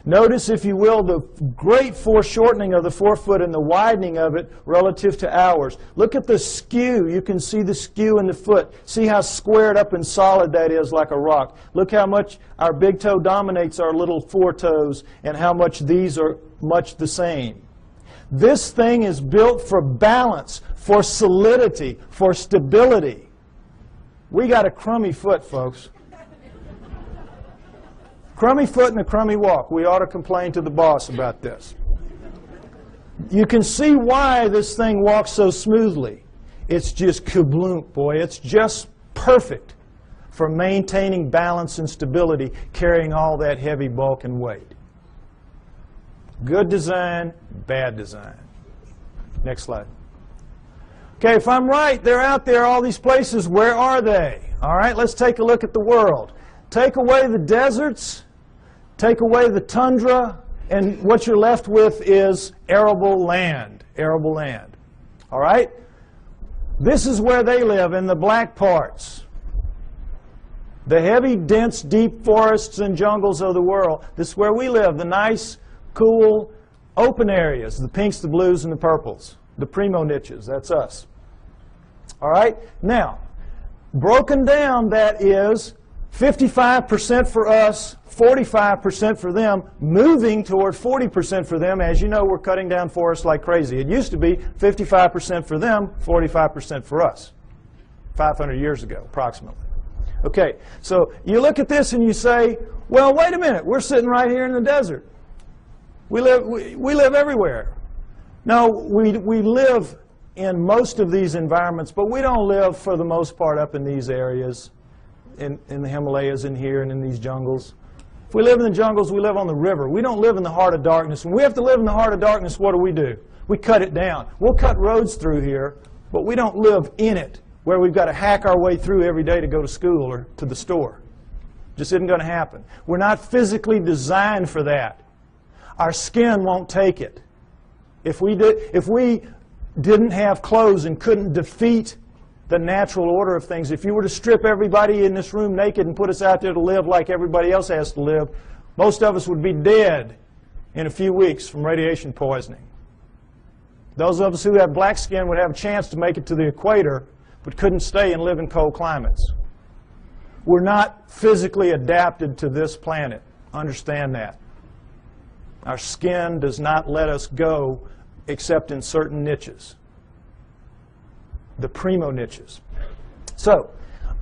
Speaker 2: Notice, if you will, the great foreshortening of the forefoot and the widening of it relative to ours. Look at the skew. You can see the skew in the foot. See how squared up and solid that is, like a rock. Look how much our big toe dominates our little four toes and how much these are much the same. This thing is built for balance, for solidity, for stability. We got a crummy foot, folks. Crummy foot and a crummy walk. We ought to complain to the boss about this. You can see why this thing walks so smoothly. It's just kabloom, boy. It's just perfect for maintaining balance and stability, carrying all that heavy bulk and weight. Good design, bad design. Next slide. Okay, if I'm right, they're out there, all these places. Where are they? All right, let's take a look at the world. Take away the deserts. Take away the tundra, and what you're left with is arable land. Arable land. All right? This is where they live, in the black parts. The heavy, dense, deep forests and jungles of the world. This is where we live. The nice, cool, open areas. The pinks, the blues, and the purples. The primo niches. That's us. All right? Now, Broken down, that is 55% for us, 45% for them, moving toward 40% for them. As you know, we're cutting down forests like crazy. It used to be 55% for them, 45% for us, 500 years ago, approximately. Okay, so you look at this and you say, well, wait a minute, we're sitting right here in the desert. We live everywhere. No, we live in most of these environments, but we don't live, for the most part, up in these areas, in the Himalayas and here and in these jungles. If we live in the jungles, we live on the river. We don't live in the heart of darkness. When we have to live in the heart of darkness, what do? We cut it down. We'll cut roads through here, but we don't live in it, where we've got to hack our way through every day to go to school or to the store. Just isn't going to happen. We're not physically designed for that. Our skin won't take it. If we didn't have clothes and couldn't defeat the natural order of things, if you were to strip everybody in this room naked and put us out there to live like everybody else has to live, most of us would be dead in a few weeks from radiation poisoning. Those of us who have black skin would have a chance to make it to the equator, but couldn't stay and live in cold climates. We're not physically adapted to this planet. Understand that. Our skin does not let us go except in certain niches, the primo niches. So,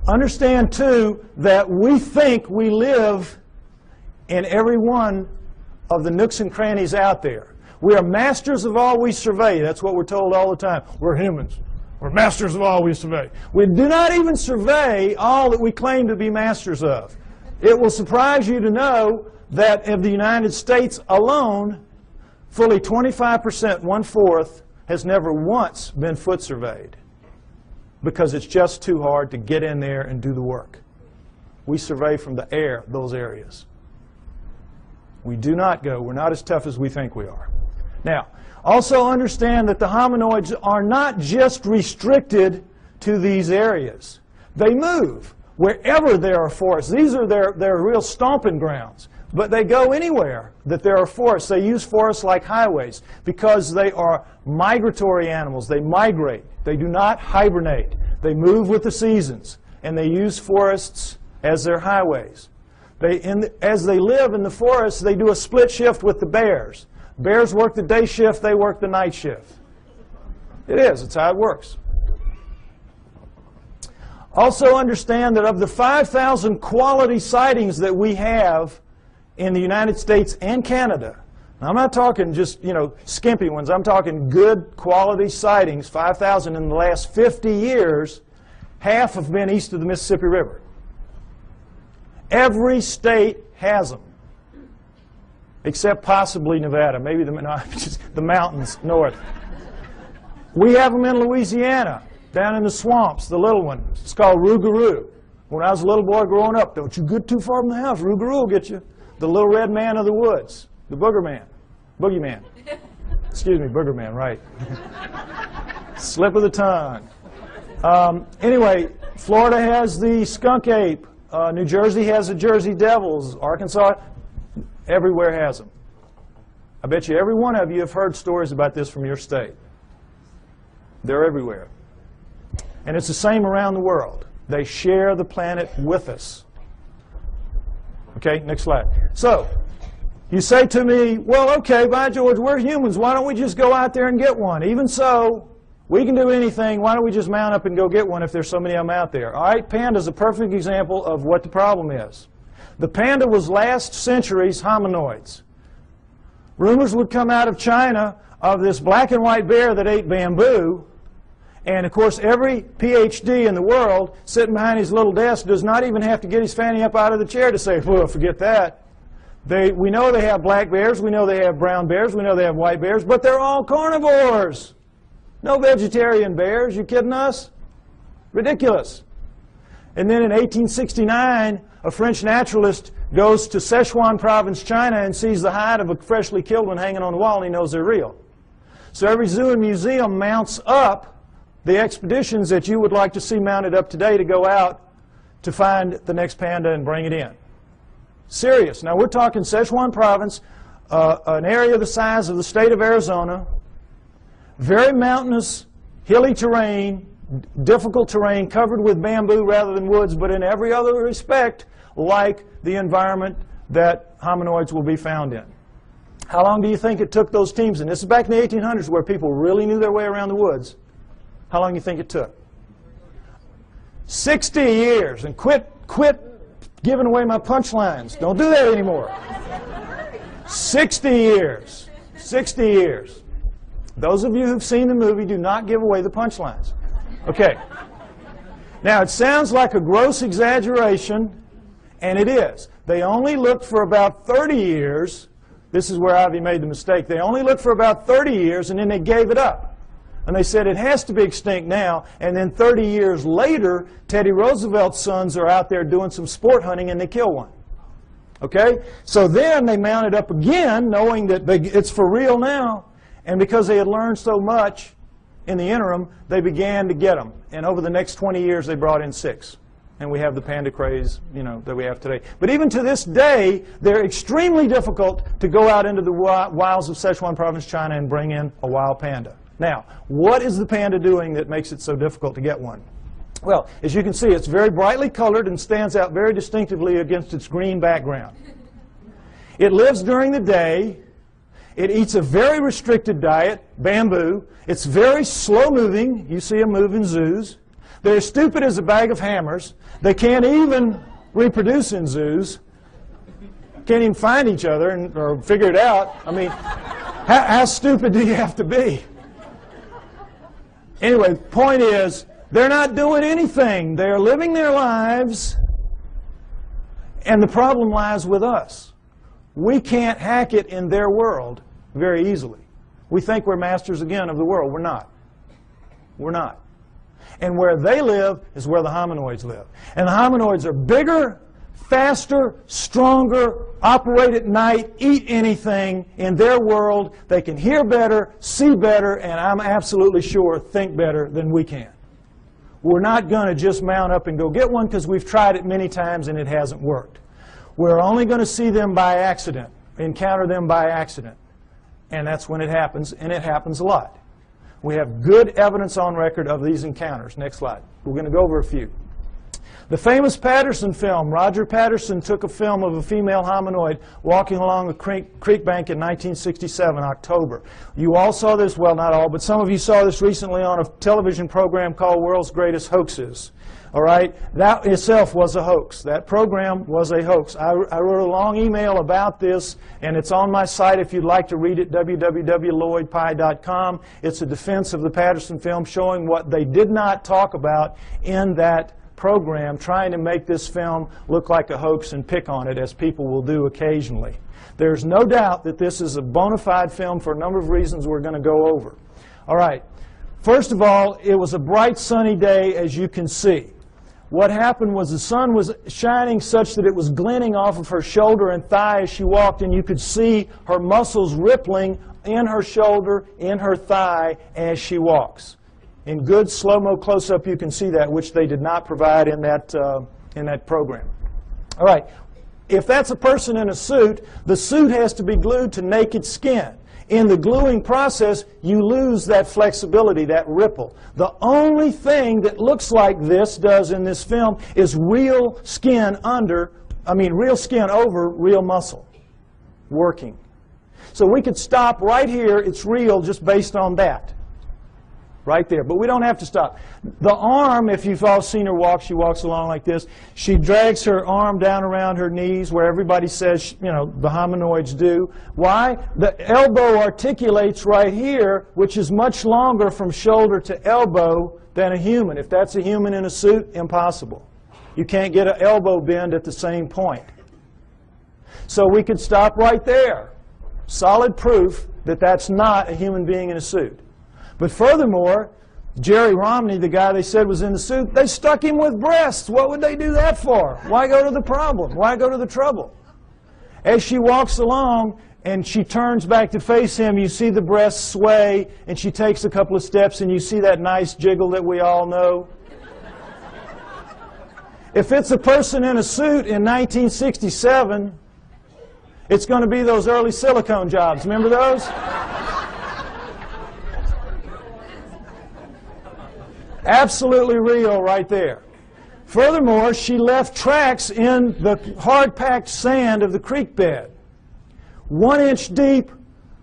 Speaker 2: understand too that we think we live in every one of the nooks and crannies out there. We are masters of all we survey. That's what we're told all the time. We're humans. We're masters of all we survey. We do not even survey all that we claim to be masters of. It will surprise you to know that of the United States alone, fully 25%, 1/4, has never once been foot surveyed, because it's just too hard to get in there and do the work. We survey from the air those areas. We do not go. We're not as tough as we think we are. Now, also understand that the hominoids are not just restricted to these areas. They move wherever there are forests. These are their real stomping grounds. But they go anywhere that there are forests. They use forests like highways because they are migratory animals. They migrate. They do not hibernate. They move with the seasons, and they use forests as their highways. As they live in the forests, they do a split shift with the bears. Bears work the day shift, they work the night shift. It is. It's how it works. Also understand that of the 5,000 quality sightings that we have in the United States and Canada, now I'm not talking just, skimpy ones. I'm talking good quality sightings, 5,000 in the last 50 years, half have been east of the Mississippi River. Every state has them, except possibly Nevada, maybe the mountains north. We have them in Louisiana, down in the swamps, the little one. It's called Rougarou. When I was a little boy growing up, don't you get too far from the house, Rougarou will get you. The little red man of the woods, the booger man, boogeyman. Excuse me, booger man, right. Slip of the tongue. Anyway, Florida has the skunk ape. New Jersey has the Jersey Devils. Arkansas, everywhere has them. I bet you every one of you have heard stories about this from your state. They're everywhere. And it's the same around the world. They share the planet with us. Okay, next slide. So, you say to me, well, okay, by George, we're humans. Why don't we just go out there and get one? Even so, we can do anything. Why don't we just mount up and go get one if there's so many of them out there? All right, panda is a perfect example of what the problem is. The panda was last century's hominoids. Rumors would come out of China of this black and white bear that ate bamboo. And, of course, every PhD in the world sitting behind his little desk does not even have to get his fanny up out of the chair to say, well, forget that. We know they have black bears. We know they have brown bears. We know they have white bears. But they're all carnivores. No vegetarian bears. You kidding us? Ridiculous. And then in 1869, a French naturalist goes to Sichuan province, China, and sees the hide of a freshly killed one hanging on the wall, and he knows they're real. So every zoo and museum mounts up the expeditions that you would like to see mounted up today to go out to find the next panda and bring it in. Serious. Now we're talking Sichuan province, an area the size of the state of Arizona, very mountainous, hilly terrain, difficult terrain, covered with bamboo rather than woods, but in every other respect, like the environment that hominoids will be found in. How long do you think it took those teams? And this is back in the 1800s where people really knew their way around the woods. How long do you think it took? 60 years. And quit giving away my punchlines. Don't do that anymore. 60 years. 60 years. Those of you who've seen the movie, do not give away the punchlines. Okay. Now, it sounds like a gross exaggeration, and it is. They only looked for about 30 years. This is where Ivy made the mistake. They only looked for about 30 years, and then they gave it up. And they said it has to be extinct now. And then 30 years later, Teddy Roosevelt's sons are out there doing some sport hunting, and they kill one. Okay? So then they mounted up again, knowing that it's for real now. And because they had learned so much in the interim, they began to get them. And over the next 20 years, they brought in 6. And we have the panda craze, that we have today. But even to this day, they're extremely difficult to go out into the wilds of Sichuan province, China, and bring in a wild panda. Now, what is the panda doing that makes it so difficult to get one? Well, as you can see, it's very brightly colored and stands out very distinctively against its green background. It lives during the day. It eats a very restricted diet, bamboo. It's very slow-moving. You see them move in zoos. They're stupid as a bag of hammers. They can't even reproduce in zoos. Can't even find each other or figure it out. I mean, how stupid do you have to be? Anyway, the point is, they're not doing anything. They're living their lives, and the problem lies with us. We can't hack it in their world very easily. We think we're masters again of the world. We're not. We're not. And where they live is where the hominoids live. And the hominoids are bigger, faster, stronger, operate at night, eat anything in their world. They can hear better, see better, and I'm absolutely sure think better than we can. We're not going to just mount up and go get one because we've tried it many times and it hasn't worked. We're only going to see them by accident, encounter them by accident. And that's when it happens, and it happens a lot. We have good evidence on record of these encounters. Next slide. We're going to go over a few. The famous Patterson film, Roger Patterson took a film of a female hominoid walking along a creek bank in 1967, October. You all saw this, well, not all, but some of you saw this recently on a television program called World's Greatest Hoaxes. All right? That itself was a hoax. That program was a hoax. I wrote a long email about this, and it's on my site if you'd like to read it, www.lloydpie.com. It's a defense of the Patterson film showing what they did not talk about in that program, trying to make this film look like a hoax and pick on it, as people will do occasionally. There's no doubt that this is a bona fide film for a number of reasons we're going to go over. All right. First of all, it was a bright sunny day, as you can see. What happened was the sun was shining such that it was glinting off of her shoulder and thigh as she walked, and you could see her muscles rippling in her shoulder, in her thigh as she walks. In good slow-mo close-up, you can see that, which they did not provide in that program. All right. If that's a person in a suit, the suit has to be glued to naked skin. In the gluing process, you lose that flexibility, that ripple. The only thing that looks like this does in this film is real skin over real muscle working. So we could stop right here. It's real just based on that. Right there. But we don't have to stop. The arm, if you've all seen her walk, she walks along like this. She drags her arm down around her knees where everybody says, the hominoids do. Why? The elbow articulates right here, which is much longer from shoulder to elbow than a human. If that's a human in a suit, impossible. You can't get an elbow bend at the same point. So we could stop right there. Solid proof that that's not a human being in a suit. But furthermore, Jerry Romney, the guy they said was in the suit, they stuck him with breasts. What would they do that for? Why go to the problem? Why go to the trouble? As she walks along and she turns back to face him, you see the breasts sway, and she takes a couple of steps, and you see that nice jiggle that we all know. If it's a person in a suit in 1967, it's going to be those early silicone jobs. Remember those? Absolutely real right there. Furthermore, she left tracks in the hard-packed sand of the creek bed. 1 inch deep.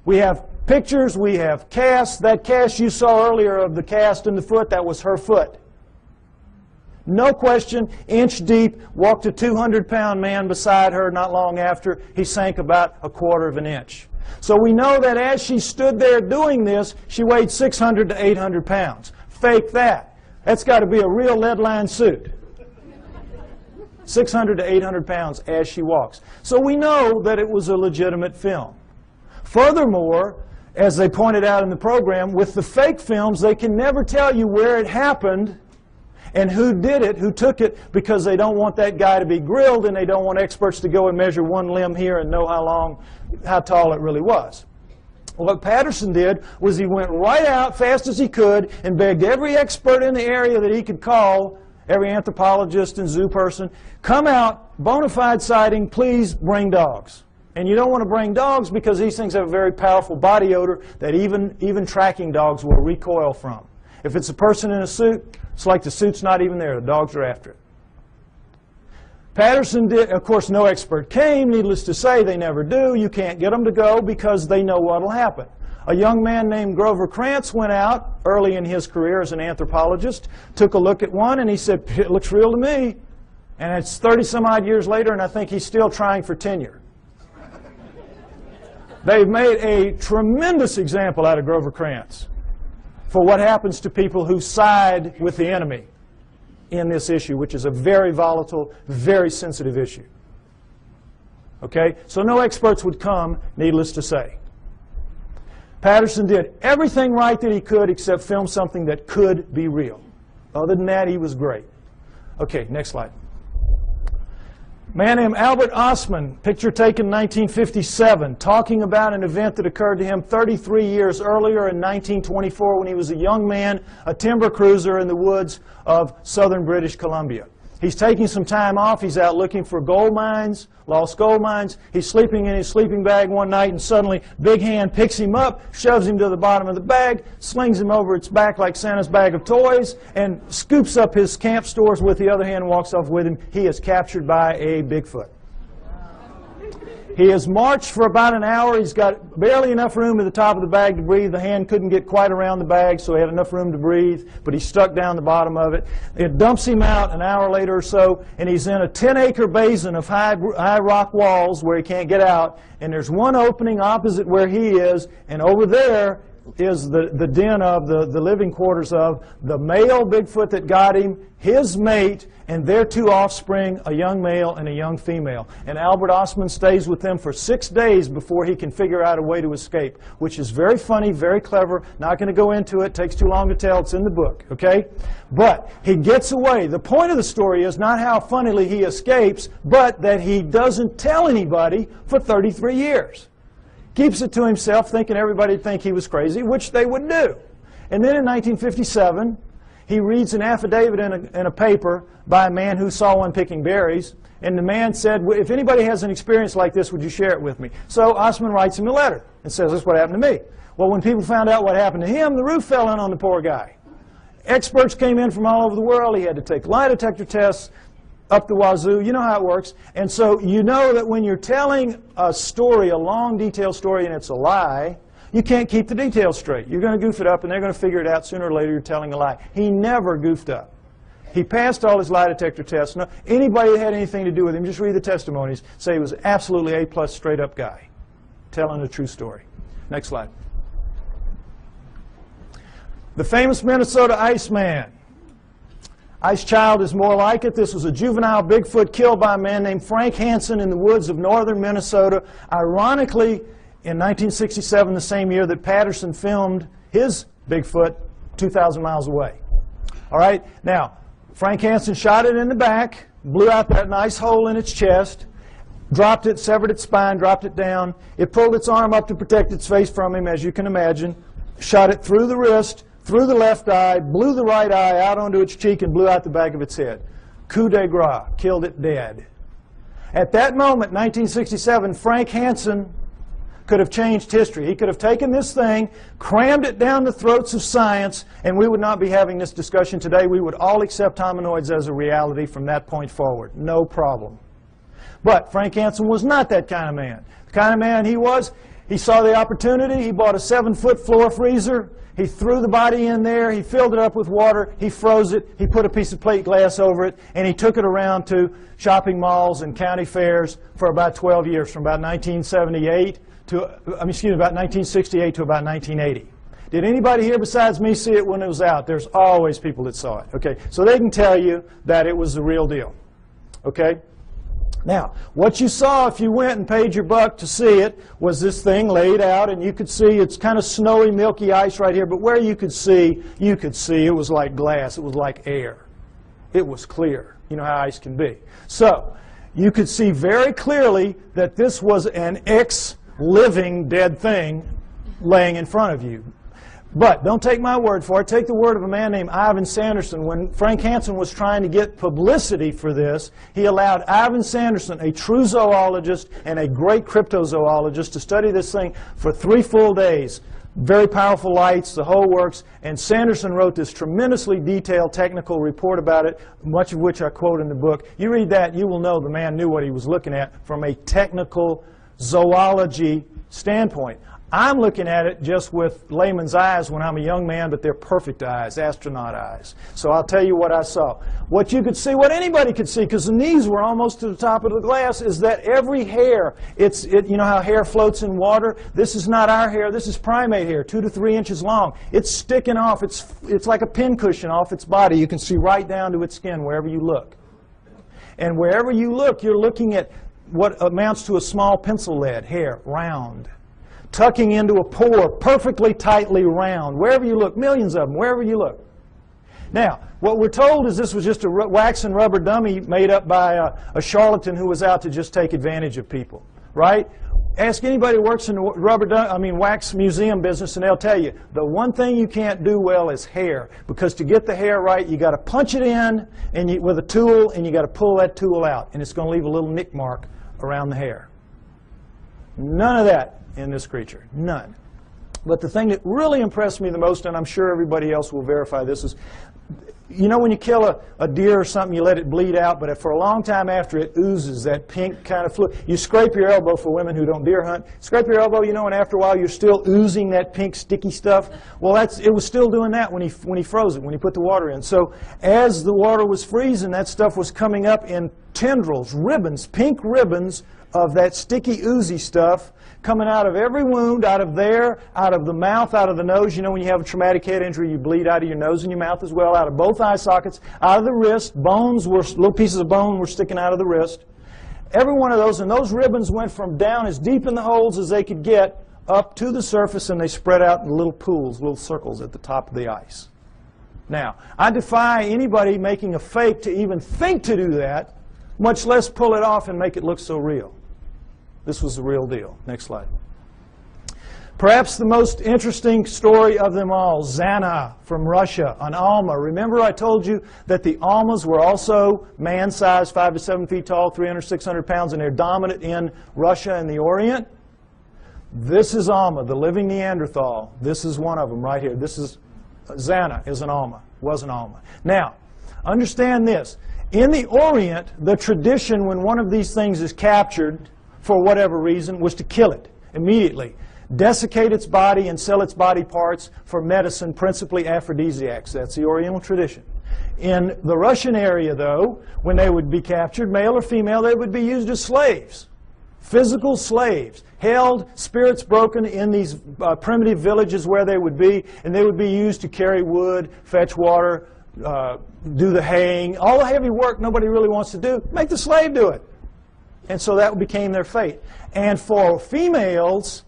Speaker 2: We have pictures, we have casts. That cast you saw earlier of the cast in the foot, that was her foot. No question, inch deep, walked a 200-pound man beside her not long after. He sank about 1/4 inch. So we know that as she stood there doing this, she weighed 600 to 800 pounds. Fake that. That's got to be a real lead-lined suit. 600 to 800 pounds as she walks. So we know that it was a legitimate film. Furthermore, as they pointed out in the program, with the fake films, they can never tell you where it happened and who did it, who took it, because they don't want that guy to be grilled and they don't want experts to go and measure one limb here and know how tall it really was. What Patterson did was he went right out fast as he could and begged every expert in the area that he could call, every anthropologist and zoo person, come out, bona fide sighting, please bring dogs. And you don't want to bring dogs because these things have a very powerful body odor that even tracking dogs will recoil from. If it's a person in a suit, it's like the suit's not even there. The dogs are after it. Patterson did, of course, no expert came. Needless to say, they never do. You can't get them to go because they know what will happen. A young man named Grover Krantz went out early in his career as an anthropologist, took a look at one, and he said, it looks real to me. And it's 30-some-odd years later, and I think he's still trying for tenure. They've made a tremendous example out of Grover Krantz for what happens to people who side with the enemy in this issue, which is a very volatile, very sensitive issue. Okay? So no experts would come, needless to say. Patterson did everything right that he could except film something that could be real. Other than that, he was great. Okay, next slide. A man named Albert Ostman, picture taken in 1957, talking about an event that occurred to him 33 years earlier in 1924 when he was a young man, a timber cruiser in the woods of southern British Columbia. He's taking some time off. He's out looking for gold mines, lost gold mines. He's sleeping in his sleeping bag one night, and suddenly Big Hand picks him up, shoves him to the bottom of the bag, slings him over its back like Santa's bag of toys, and scoops up his camp stores with the other hand and walks off with him. He is captured by a Bigfoot. He has marched for about an hour. He's got barely enough room at the top of the bag to breathe. The hand couldn't get quite around the bag, so he had enough room to breathe, but he stuck down the bottom of it. It dumps him out an hour later or so, and he's in a 10-acre basin of high rock walls where he can't get out, and there's one opening opposite where he is, and over there is the den of the living quarters of the male Bigfoot that got him, his mate, and their 2 offspring, a young male and a young female. And Albert Ostman stays with them for 6 days before he can figure out a way to escape, which is very funny, very clever. Not going to go into it. Takes too long to tell. It's in the book, okay? But he gets away. The point of the story is not how funnily he escapes, but that he doesn't tell anybody for 33 years. Keeps it to himself, thinking everybody would think he was crazy, which they would do. And then in 1957, he reads an affidavit in a paper by a man who saw one picking berries. And the man said, if anybody has an experience like this, would you share it with me? So Ostman writes him a letter and says, this is what happened to me. Well, when people found out what happened to him, the roof fell in on the poor guy. Experts came in from all over the world. He had to take lie detector tests up the wazoo. You know how it works. And so you know that when you're telling a story, a long, detailed story, and it's a lie, you can't keep the details straight. You're going to goof it up, and they're going to figure it out sooner or later you're telling a lie. He never goofed up. He passed all his lie detector tests. No, anybody that had anything to do with him, just read the testimonies, say he was absolutely A+ straight-up guy, telling a true story. Next slide. The famous Minnesota Iceman. Ice Child is more like it. This was a juvenile Bigfoot killed by a man named Frank Hansen in the woods of northern Minnesota. Ironically, in 1967, the same year that Patterson filmed his Bigfoot 2,000 miles away. All right? Now, Frank Hansen shot it in the back, blew out that nice hole in its chest, dropped it, severed its spine, dropped it down. It pulled its arm up to protect its face from him, as you can imagine, shot it through the wrist, through the left eye, blew the right eye out onto its cheek, and blew out the back of its head. Coup de grace, killed it dead. At that moment, 1967, Frank Hansen could have changed history. He could have taken this thing, crammed it down the throats of science, and we would not be having this discussion today. We would all accept hominoids as a reality from that point forward. No problem. But Frank Hansen was not that kind of man. The kind of man he was, he saw the opportunity. He bought a 7-foot floor freezer. He threw the body in there. He filled it up with water. He froze it. He put a piece of plate glass over it, and he took it around to shopping malls and county fairs for about 12 years, from about 1978 to, about 1968 to about 1980. Did anybody here besides me see it when it was out? There's always people that saw it. Okay, so they can tell you that it was the real deal. Okay. Now, what you saw if you went and paid your buck to see it was this thing laid out, and you could see it's kind of snowy, milky ice right here, but where you could see it was like glass. It was like air. It was clear. You know how ice can be. So, you could see very clearly that this was an ex-living dead thing laying in front of you. But don't take my word for it. Take the word of a man named Ivan Sanderson. When Frank Hansen was trying to get publicity for this, he allowed Ivan Sanderson, a true zoologist and a great cryptozoologist, to study this thing for 3 full days. Very powerful lights, the whole works. And Sanderson wrote this tremendously detailed technical report about it, much of which I quote in the book. You read that, you will know the man knew what he was looking at from a technical zoology standpoint. I'm looking at it just with layman's eyes when I'm a young man, but they're perfect eyes, astronaut eyes. So I'll tell you what I saw. What you could see, what anybody could see, because the knees were almost to the top of the glass, is that every hair, you know how hair floats in water? This is not our hair. This is primate hair, 2 to 3 inches long. It's sticking off. It's like a pincushion off its body. You can see right down to its skin wherever you look. And wherever you look, you're looking at what amounts to a small pencil lead hair, round, tucking into a pore, perfectly tightly round. Wherever you look, millions of them, wherever you look. Now, what we're told is this was just a wax and rubber dummy made up by a charlatan who was out to just take advantage of people, right? Ask anybody who works in the wax museum business, and they'll tell you the one thing you can't do well is hair, because to get the hair right, you got to punch it in with a tool, and you got to pull that tool out, and it's going to leave a little nick mark around the hair. None of that in this creature. None. But the thing that really impressed me the most, and I'm sure everybody else will verify this, is, you know when you kill a deer or something, you let it bleed out, but for a long time after it oozes that pink kind of fluid. You scrape your elbow, for women who don't deer hunt, scrape your elbow, you know, and after a while you're still oozing that pink sticky stuff. Well, it was still doing that when he froze it, when he put the water in. So as the water was freezing, that stuff was coming up in tendrils, ribbons, pink ribbons of that sticky, oozy stuff coming out of every wound, out of there, out of the mouth, out of the nose. You know when you have a traumatic head injury, you bleed out of your nose and your mouth as well, out of both eye sockets, out of the wrist. Little pieces of bone were sticking out of the wrist. Every one of those, and those ribbons went from down as deep in the holes as they could get up to the surface, and they spread out in little pools, little circles at the top of the ice. Now, I defy anybody making a fake to even think to do that, much less pull it off and make it look so real. This was the real deal. Next slide. Perhaps the most interesting story of them all, Zana from Russia, an Alma. Remember I told you that the Almas were also man-sized, 5 to 7 feet tall, 300, 600 pounds, and they're dominant in Russia and the Orient. This is Alma, the living Neanderthal. This is one of them right here. This is Zana is an Alma, was an Alma. Now, understand this. In the Orient, the tradition when one of these things is captured, for whatever reason, was to kill it immediately. Desiccate its body and sell its body parts for medicine, principally aphrodisiacs. That's the Oriental tradition. In the Russian area, though, when they would be captured, male or female, they would be used as slaves. Physical slaves, held, spirits broken in these primitive villages where they would be, and they would be used to carry wood, fetch water, do the haying, all the heavy work nobody really wants to do. Make the slave do it. And so that became their fate. And for females,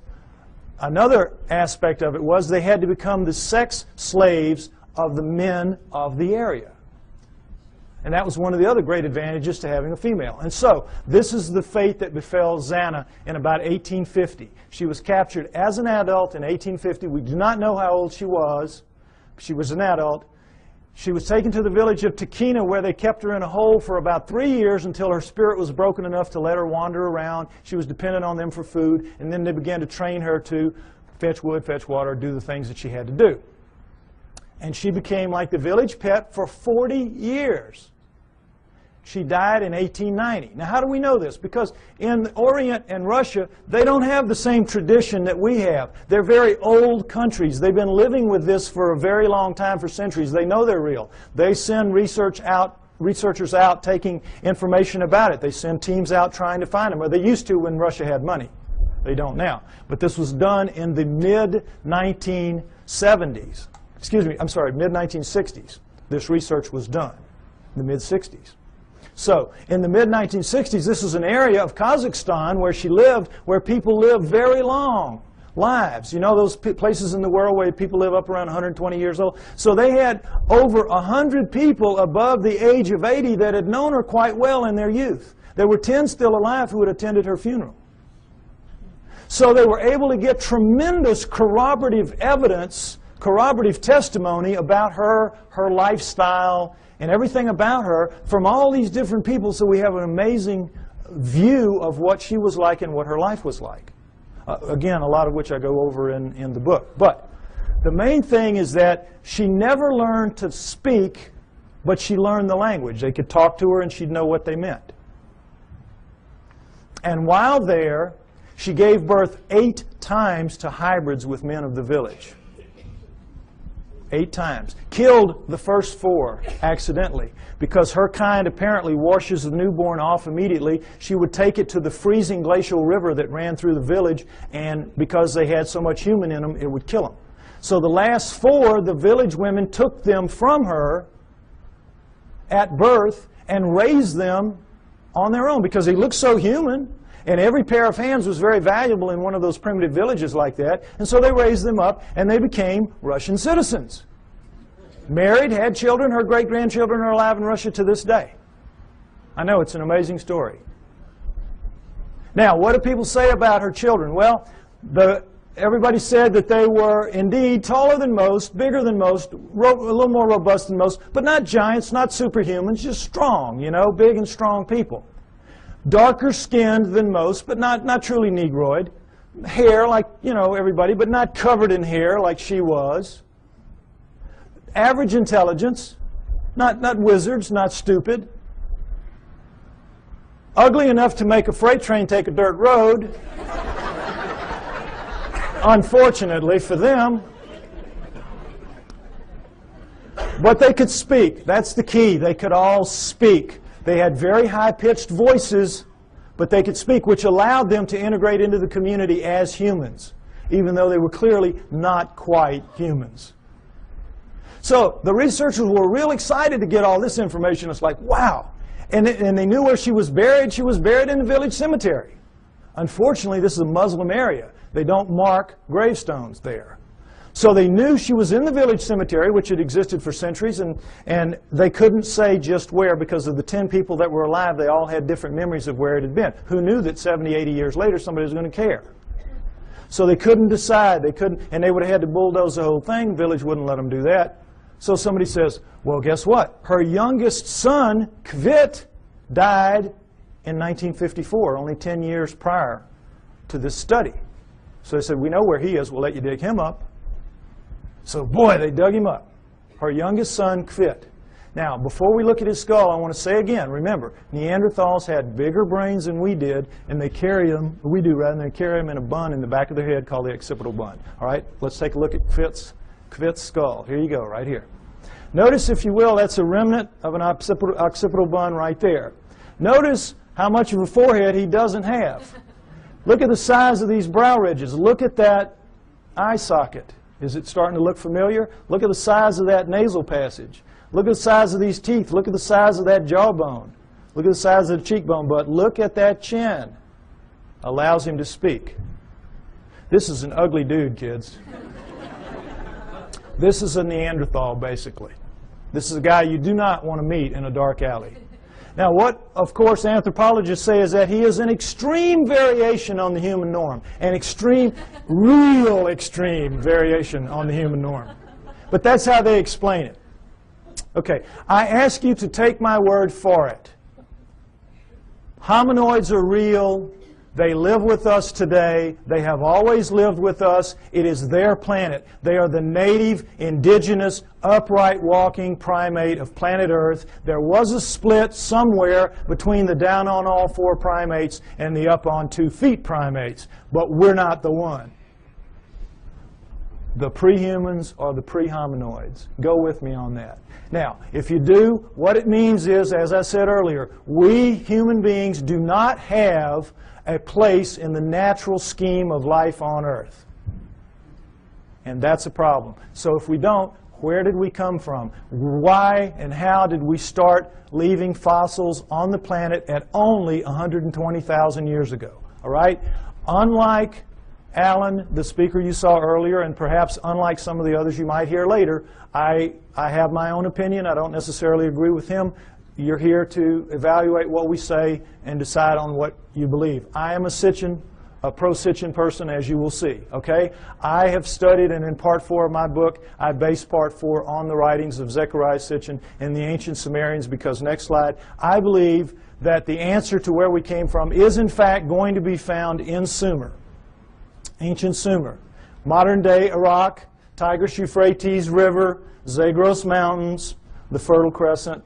Speaker 2: another aspect of it was they had to become the sex slaves of the men of the area. And that was one of the other great advantages to having a female. And so this is the fate that befell Zana in about 1850. She was captured as an adult in 1850. We do not know how old she was. She was an adult. She was taken to the village of Takina, where they kept her in a hole for about 3 years until her spirit was broken enough to let her wander around. She was dependent on them for food, and then they began to train her to fetch wood, fetch water, do the things that she had to do. And she became like the village pet for 40 years. She died in 1890. Now, how do we know this? Because in the Orient and Russia, they don't have the same tradition that we have. They're very old countries. They've been living with this for a very long time, for centuries. They know they're real. They send researchers out taking information about it. They send teams out trying to find them, or they used to when Russia had money. They don't now. But this was done in the mid-1970s. Excuse me, I'm sorry, mid-1960s. This research was done in the mid-60s. So, in the mid-1960s, this was an area of Kazakhstan where she lived, where people live very long lives. You know those places in the world where people live up around 120 years old? So they had over 100 people above the age of 80 that had known her quite well in their youth. There were 10 still alive who had attended her funeral. So they were able to get tremendous corroborative evidence, corroborative testimony about her lifestyle, and everything about her from all these different people, so we have an amazing view of what she was like and what her life was like. Again, a lot of which I go over in the book. But the main thing is that she never learned to speak, but she learned the language. They could talk to her and she'd know what they meant. And while there, she gave birth 8 times to hybrids with men of the village. 8 times. Killed the first 4 accidentally, because her kind apparently washes the newborn off immediately. She would take it to the freezing glacial river that ran through the village, and because they had so much human in them, it would kill them. So the last 4, the village women took them from her at birth and raised them on their own, because they looked so human. And every pair of hands was very valuable in one of those primitive villages like that. And so they raised them up, and they became Russian citizens. Married, had children. Her great-grandchildren are alive in Russia to this day. I know, it's an amazing story. Now, what do people say about her children? Well, everybody said that they were indeed taller than most, bigger than most, a little more robust than most, but not giants, not superhumans, just strong, you know, big and strong people. Darker skinned than most, but not truly Negroid. Hair like, you know, everybody, but not covered in hair like she was. Average intelligence, not wizards, not stupid. Ugly enough to make a freight train take a dirt road. Unfortunately for them. But they could speak. That's the key. They could all speak. They had very high-pitched voices, but they could speak, which allowed them to integrate into the community as humans, even though they were clearly not quite humans. So the researchers were real excited to get all this information. It's like, wow. And they knew where she was buried. She was buried in the village cemetery. Unfortunately, this is a Muslim area. They don't mark gravestones there. So they knew she was in the village cemetery, which had existed for centuries, and they couldn't say just where, because of the 10 people that were alive. They all had different memories of where it had been. Who knew that 70, 80 years later somebody was going to care? So they couldn't decide. They couldn't, and they would have had to bulldoze the whole thing. The village wouldn't let them do that. So somebody says, well, guess what? Her youngest son, Kvit, died in 1954, only 10 years prior to this study. So they said, we know where he is. We'll let you dig him up. So, boy, they dug him up. Her youngest son, Kvit. Now, before we look at his skull, I want to say again, remember, Neanderthals had bigger brains than we did, and they carry them, or we do rather, they carry them in a bun in the back of their head called the occipital bun. All right, let's take a look at Kvit's skull. Here you go, right here. Notice, if you will, that's a remnant of an occipital bun right there. Notice how much of a forehead he doesn't have. Look at the size of these brow ridges. Look at that eye socket. Is it starting to look familiar? Look at the size of that nasal passage. Look at the size of these teeth. Look at the size of that jawbone. Look at the size of the cheekbone. But look at that chin. Allows him to speak. This is an ugly dude, kids. This is a Neanderthal, basically. This is a guy you do not want to meet in a dark alley. Now, what, of course, anthropologists say is that he is an extreme variation on the human norm. An extreme, real extreme variation on the human norm. But that's how they explain it. Okay, I ask you to take my word for it. Hominoids are real. They live with us today. They have always lived with us. It is their planet. They are the native, indigenous, upright walking primate of planet Earth. There was a split somewhere between the down on all four primates and the up on 2 feet primates, but we're not the one. The pre-humans are the pre-hominoids. Go with me on that. Now, if you do, what it means is, as I said earlier, we human beings do not have a place in the natural scheme of life on Earth. And that's a problem. So if we don't, where did we come from? Why and how did we start leaving fossils on the planet at only 120,000 years ago? All right? Unlike Alan, the speaker you saw earlier, and perhaps unlike some of the others you might hear later, I have my own opinion. I don't necessarily agree with him. You're here to evaluate what we say and decide on what you believe. I am a pro-Sitchin person, as you will see. Okay? I have studied, and in Part 4 of my book, I base Part 4 on the writings of Zechariah Sitchin and the ancient Sumerians, because, next slide, I believe that the answer to where we came from is, in fact, going to be found in Sumer. Ancient Sumer. Modern-day Iraq, Tigris-Euphrates River, Zagros Mountains, the Fertile Crescent.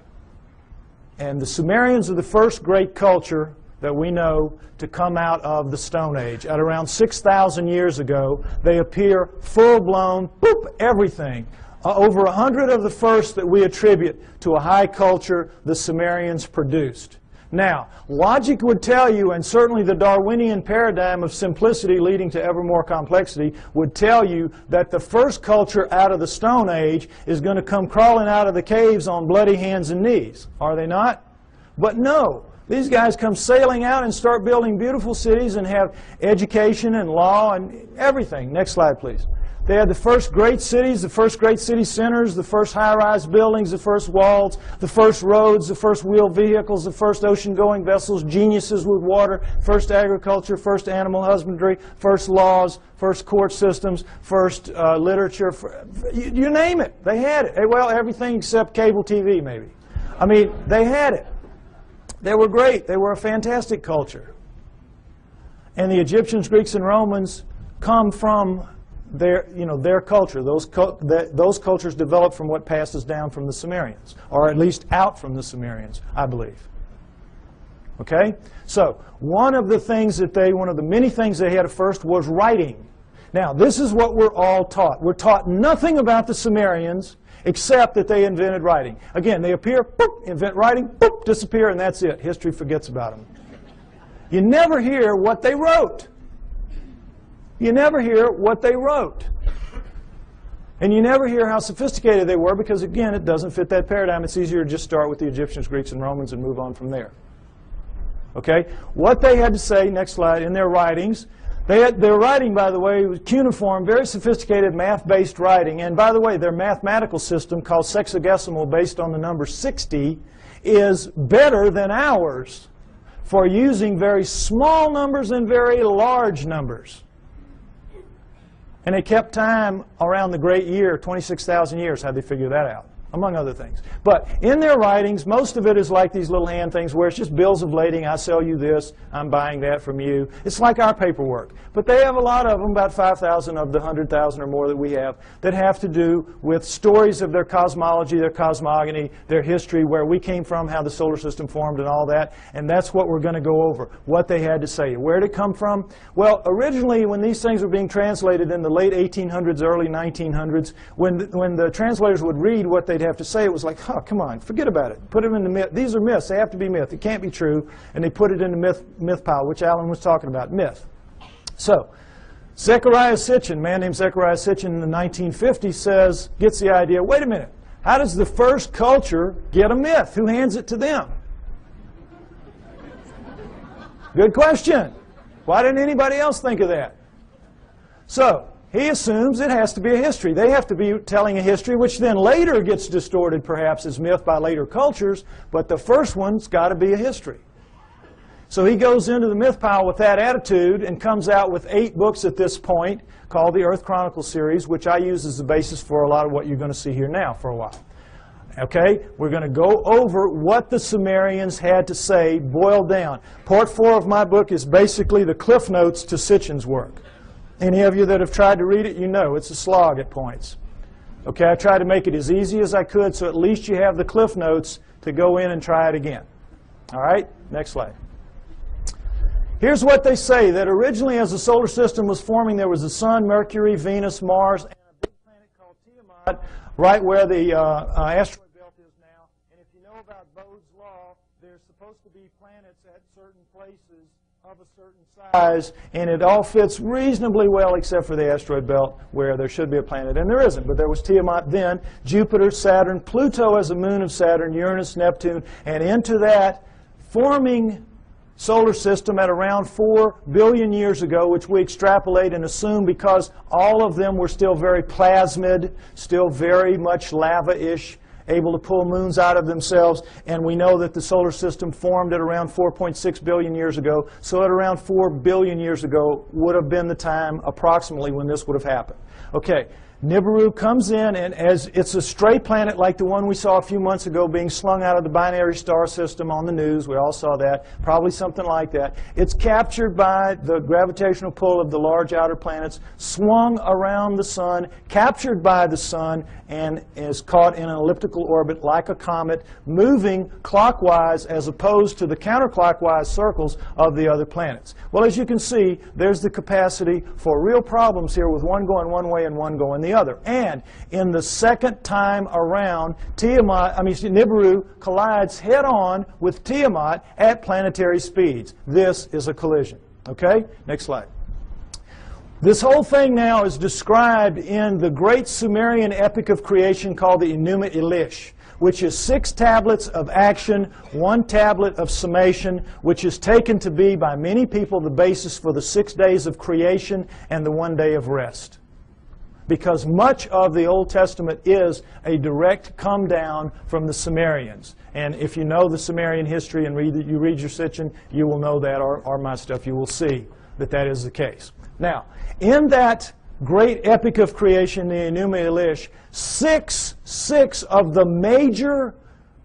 Speaker 2: And the Sumerians are the first great culture that we know to come out of the Stone Age. At around 6,000 years ago, they appear full-blown, boop, everything. Over 100 of the first that we attribute to a high culture the Sumerians produced. Now, logic would tell you, and certainly the Darwinian paradigm of simplicity leading to ever more complexity would tell you that the first culture out of the Stone Age is going to come crawling out of the caves on bloody hands and knees. Are they not? But no. These guys come sailing out and start building beautiful cities and have education and law and everything. Next slide, please. They had the first great cities, the first great city centers, the first high-rise buildings, the first walls, the first roads, the first wheeled vehicles, the first ocean-going vessels, geniuses with water, first agriculture, first animal husbandry, first laws, first court systems, first literature. You name it. They had it. Well, everything except cable TV, maybe. I mean, they had it. They were great. They were a fantastic culture. And the Egyptians, Greeks, and Romans come from their culture. Those cultures developed from what passes down from the Sumerians, or at least out from the Sumerians, I believe. Okay? So, one of the many things they had at first was writing. Now, this is what we're all taught. We're taught nothing about the Sumerians except that they invented writing. Again, they appear, boop, invent writing, boop, disappear, and that's it. History forgets about them. You never hear what they wrote. You never hear what they wrote. And you never hear how sophisticated they were because, again, it doesn't fit that paradigm. It's easier to just start with the Egyptians, Greeks, and Romans and move on from there. Okay? What they had to say, next slide, in their writings, their writing, by the way, was cuneiform, very sophisticated math-based writing. And by the way, their mathematical system, called sexagesimal, based on the number 60, is better than ours for using very small numbers and very large numbers. And they kept time around the great year, 26,000 years. How'd they figure that out? Among other things. But in their writings, most of it is like these little hand things where it's just bills of lading. I sell you this. I'm buying that from you. It's like our paperwork. But they have a lot of them, about 5,000 of the 100,000 or more that we have, that have to do with stories of their cosmology, their cosmogony, their history, where we came from, how the solar system formed, and all that. And that's what we're going to go over, what they had to say. Where did it come from? Well, originally, when these things were being translated in the late 1800s, early 1900s, when the translators would read what they'd have to say, it was like, oh, come on, forget about it. Put them in the myth. These are myths. They have to be myth. It can't be true. And they put it in the myth pile, which Alan was talking about, myth. So, Zechariah Sitchin, a man named Zechariah Sitchin in the 1950s gets the idea, wait a minute, how does the first culture get a myth? Who hands it to them? Good question. Why didn't anybody else think of that? So, he assumes it has to be a history. They have to be telling a history, which then later gets distorted perhaps as myth by later cultures, but the first one's got to be a history. So he goes into the myth pile with that attitude and comes out with 8 books at this point called the Earth Chronicles series, which I use as the basis for a lot of what you're going to see here now for a while. Okay, we're going to go over what the Sumerians had to say, boiled down. Part 4 of my book is basically the cliff notes to Sitchin's work. Any of you that have tried to read it, you know it's a slog at points. Okay, I tried to make it as easy as I could, so at least you have the cliff notes to go in and try it again. All right, next slide. Here's what they say, that originally as the solar system was forming, there was the Sun, Mercury, Venus, Mars, and a big planet called Tiamat, right where the asteroid belt is now. And if you know about Bode's law, there's supposed to be planets at certain places of a certain size, and it all fits reasonably well except for the asteroid belt where there should be a planet, and there isn't. But there was Tiamat then, Jupiter, Saturn, Pluto as a moon of Saturn, Uranus, Neptune, and into that forming solar system at around 4 billion years ago, which we extrapolate and assume because all of them were still very plasmid, still very much lava-ish, able to pull moons out of themselves. And we know that the solar system formed at around 4.6 billion years ago. So at around 4 billion years ago would have been the time approximately when this would have happened. Okay. Nibiru comes in, and as it's a stray planet like the one we saw a few months ago being slung out of the binary star system on the news. We all saw that. Probably something like that. It's captured by the gravitational pull of the large outer planets, swung around the sun, captured by the sun, and is caught in an elliptical orbit like a comet, moving clockwise as opposed to the counterclockwise circles of the other planets. Well, as you can see, there's the capacity for real problems here with one going one way and one going the other. And in the second time around, Nibiru collides head-on with Tiamat at planetary speeds. This is a collision. Okay? Next slide. This whole thing now is described in the great Sumerian epic of creation called the Enuma Elish, which is 6 tablets of action, 1 tablet of summation, which is taken to be by many people the basis for the 6 days of creation and the 1 day of rest. Because much of the Old Testament is a direct come down from the Sumerians. And if you know the Sumerian history and you read your Sitchin, you will know that, or my stuff, you will see that that is the case. Now, in that great epic of creation, the Enuma Elish, six of the major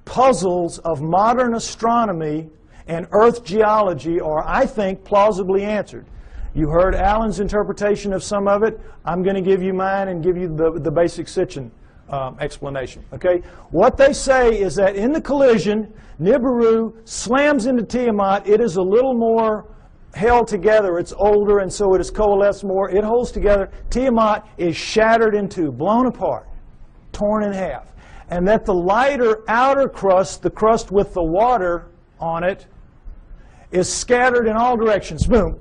Speaker 2: puzzles of modern astronomy and Earth geology are, I think, plausibly answered. You heard Alan's interpretation of some of it. I'm going to give you mine and give you the basic Sitchin explanation. Okay? What they say is that in the collision, Nibiru slams into Tiamat. It is a little more held together. It's older, and so it is coalesced more. It holds together. Tiamat is shattered in two, blown apart, torn in half. And that the lighter outer crust, the crust with the water on it, is scattered in all directions. Boom.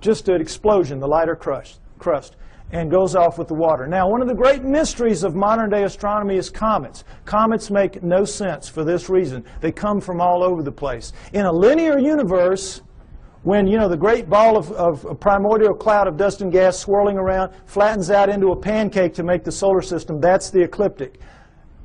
Speaker 2: Just an explosion, the lighter crust, and goes off with the water. Now, one of the great mysteries of modern-day astronomy is comets. Comets make no sense for this reason. They come from all over the place. In a linear universe, when, you know, the great ball of a primordial cloud of dust and gas swirling around flattens out into a pancake to make the solar system, that's the ecliptic.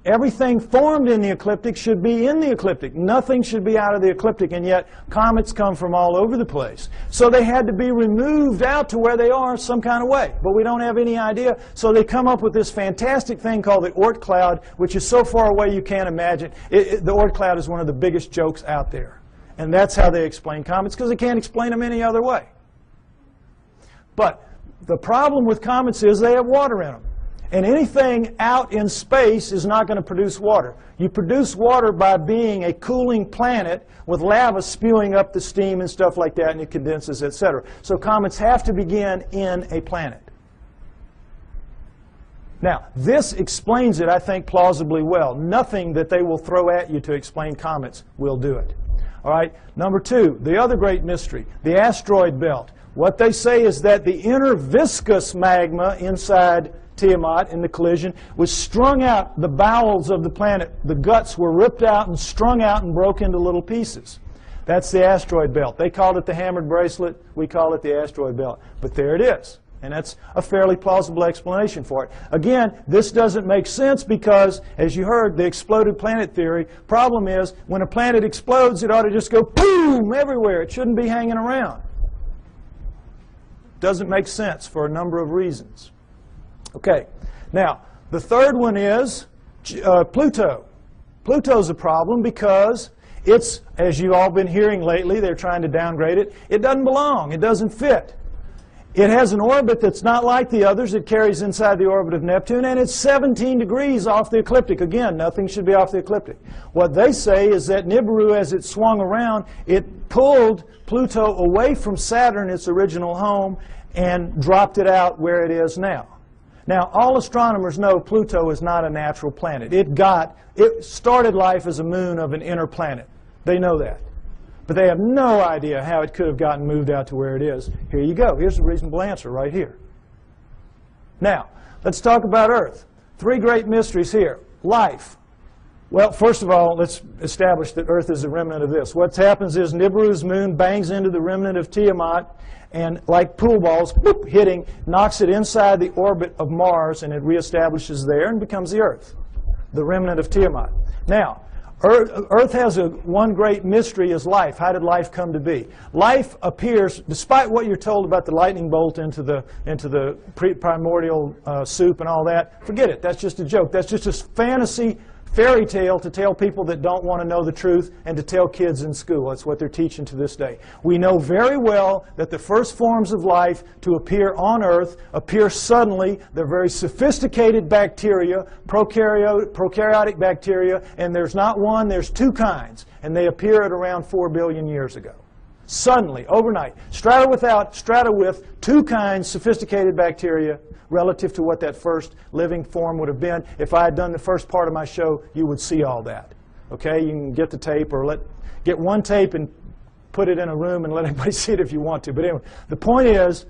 Speaker 2: Everything formed in the ecliptic should be in the ecliptic. Nothing should be out of the ecliptic, and yet comets come from all over the place. So they had to be removed out to where they are some kind of way, but we don't have any idea. So they come up with this fantastic thing called the Oort cloud, which is so far away you can't imagine. The Oort cloud is one of the biggest jokes out there. And that's how they explain comets, because they can't explain them any other way. But the problem with comets is they have water in them. And anything out in space is not going to produce water. You produce water by being a cooling planet with lava spewing up the steam and stuff like that, and it condenses, etc. So comets have to begin in a planet. Now, this explains it, I think, plausibly well. Nothing that they will throw at you to explain comets will do it. All right. Number 2, the other great mystery, the asteroid belt. What they say is that the inner viscous magma inside Tiamat in the collision was strung out the bowels of the planet. The guts were ripped out and strung out and broke into little pieces. That's the asteroid belt. They called it the hammered bracelet. We call it the asteroid belt. But there it is. And that's a fairly plausible explanation for it. Again, this doesn't make sense because, as you heard, the exploded planet theory. Problem is, when a planet explodes, it ought to just go boom everywhere. It shouldn't be hanging around. Doesn't make sense for a number of reasons. Okay. Now, the third one is Pluto. Pluto's a problem because it's, as you've all been hearing lately, they're trying to downgrade it. It doesn't belong. It doesn't fit. It has an orbit that's not like the others. It carries inside the orbit of Neptune, and it's 17 degrees off the ecliptic. Again, nothing should be off the ecliptic. What they say is that Nibiru, as it swung around, it pulled Pluto away from Saturn, its original home, and dropped it out where it is now. Now, all astronomers know Pluto is not a natural planet. It started life as a moon of an inner planet. They know that. But they have no idea how it could have gotten moved out to where it is. Here you go. Here's a reasonable answer right here. Now, let's talk about Earth. Three great mysteries here. Life. Well, first of all, let's establish that Earth is a remnant of this. What happens is Nibiru's moon bangs into the remnant of Tiamat, and like pool balls, boop, hitting, knocks it inside the orbit of Mars, and it reestablishes there and becomes the Earth, the remnant of Tiamat. Now, Earth has one great mystery is life. How did life come to be? Life appears, despite what you're told about the lightning bolt into the primordial soup and all that, forget it. That's just a joke. That's just a fantasy fairy tale to tell people that don't want to know the truth and to tell kids in school. That's what they're teaching to this day. We know very well that the first forms of life to appear on Earth appear suddenly. They're very sophisticated bacteria, prokaryotic bacteria, and there's not one, there's two kinds, and they appear at around 4 billion years ago. Suddenly, overnight, strata with two kinds, sophisticated bacteria, relative to what that first living form would have been. If I had done the first part of my show, you would see all that. Okay, you can get the tape or get one tape and put it in a room and let everybody see it if you want to. But anyway, the point is,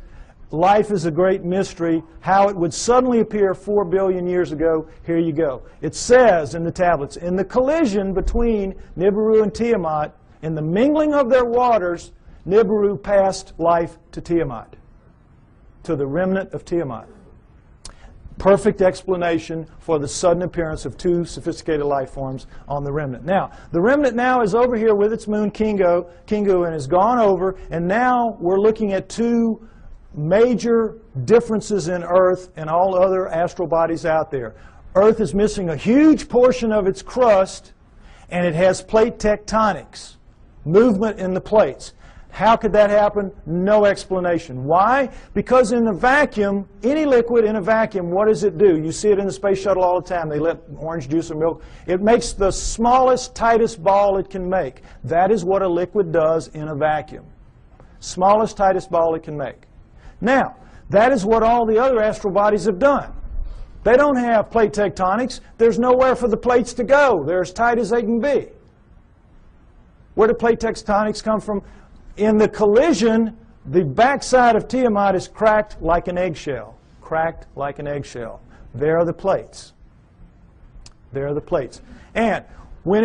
Speaker 2: life is a great mystery. How it would suddenly appear 4 billion years ago, here you go. It says in the tablets, in the collision between Nibiru and Tiamat, in the mingling of their waters, Nibiru passed life to Tiamat, to the remnant of Tiamat. Perfect explanation for the sudden appearance of two sophisticated life forms on the remnant. Now, the remnant now is over here with its moon Kingu and has gone over, and now we're looking at two major differences in Earth and all other astral bodies out there. Earth is missing a huge portion of its crust, and it has plate tectonics, movement in the plates. How could that happen? No explanation. Why? Because in the vacuum, any liquid in a vacuum, what does it do? You see it in the space shuttle all the time. They let orange juice or milk. It makes the smallest, tightest ball it can make. That is what a liquid does in a vacuum. Smallest, tightest ball it can make. Now, that is what all the other astral bodies have done. They don't have plate tectonics. There's nowhere for the plates to go. They're as tight as they can be. Where do plate tectonics come from? In the collision, the backside of Tiamat is cracked like an eggshell. Cracked like an eggshell. There are the plates. There are the plates. And when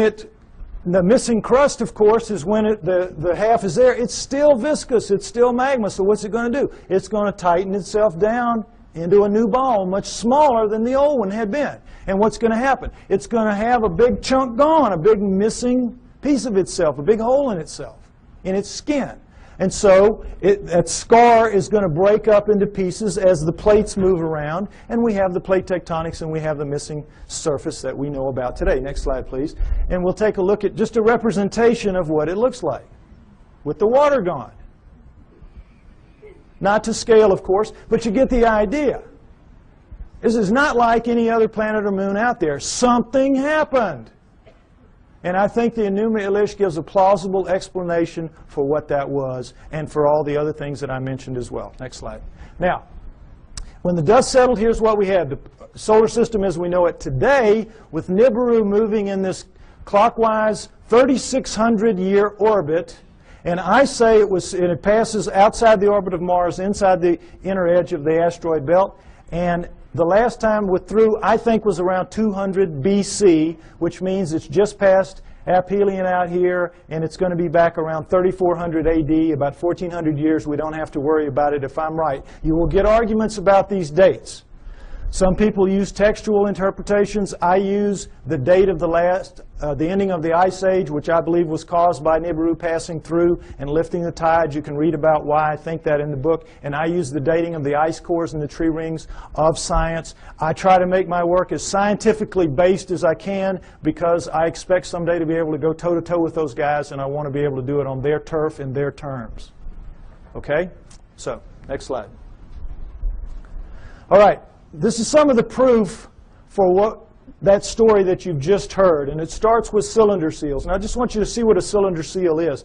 Speaker 2: the missing crust, of course, is when the half is there. It's still viscous. It's still magma. So what's it going to do? It's going to tighten itself down into a new ball, much smaller than the old one had been. And what's going to happen? It's going to have a big chunk gone, a big missing piece of itself, a big hole in itself, in its skin. And so that scar is going to break up into pieces as the plates move around, and we have the plate tectonics and we have the missing surface that we know about today. Next slide, please. And we'll take a look at just a representation of what it looks like with the water gone. Not to scale, of course, but you get the idea. This is not like any other planet or moon out there. Something happened. And I think the Enuma Elish gives a plausible explanation for what that was and for all the other things that I mentioned as well. Next slide. Now, when the dust settled, here's what we had. The solar system as we know it today, with Nibiru moving in this clockwise 3,600-year orbit. And I say it passes outside the orbit of Mars, inside the inner edge of the asteroid belt. And the last time through, I think, was around 200 BC, which means it's just past aphelion out here, and it's going to be back around 3400 AD, about 1400 years. We don't have to worry about it if I'm right. You will get arguments about these dates. Some people use textual interpretations. I use the date of the ending of the Ice Age, which I believe was caused by Nibiru passing through and lifting the tides. You can read about why I think that in the book. And I use the dating of the ice cores and the tree rings of science. I try to make my work as scientifically based as I can because I expect someday to be able to go toe-to-toe with those guys, and I want to be able to do it on their turf in their terms. Okay? So, next slide. All right. This is some of the proof for that story that you've just heard, and it starts with cylinder seals. And I just want you to see what a cylinder seal is.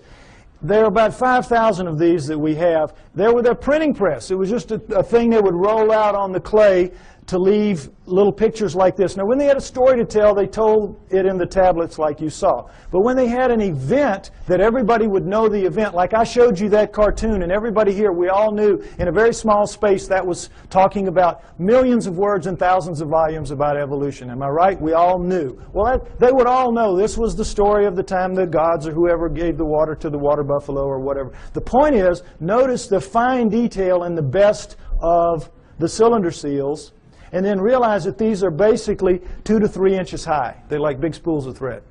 Speaker 2: There are about 5,000 of these that we have. They're with a printing press. It was just a thing they would roll out on the clay to leave little pictures like this. Now, when they had a story to tell, they told it in the tablets like you saw. But when they had an event that everybody would know the event, like I showed you that cartoon, and everybody here, we all knew in a very small space that was talking about millions of words and thousands of volumes about evolution. Am I right? We all knew. Well, they would all know this was the story of the time the gods or whoever gave the water to the water buffalo or whatever. The point is, notice the fine detail in the best of the cylinder seals, and then realize that these are basically 2 to 3 inches high. They're like big spools of thread.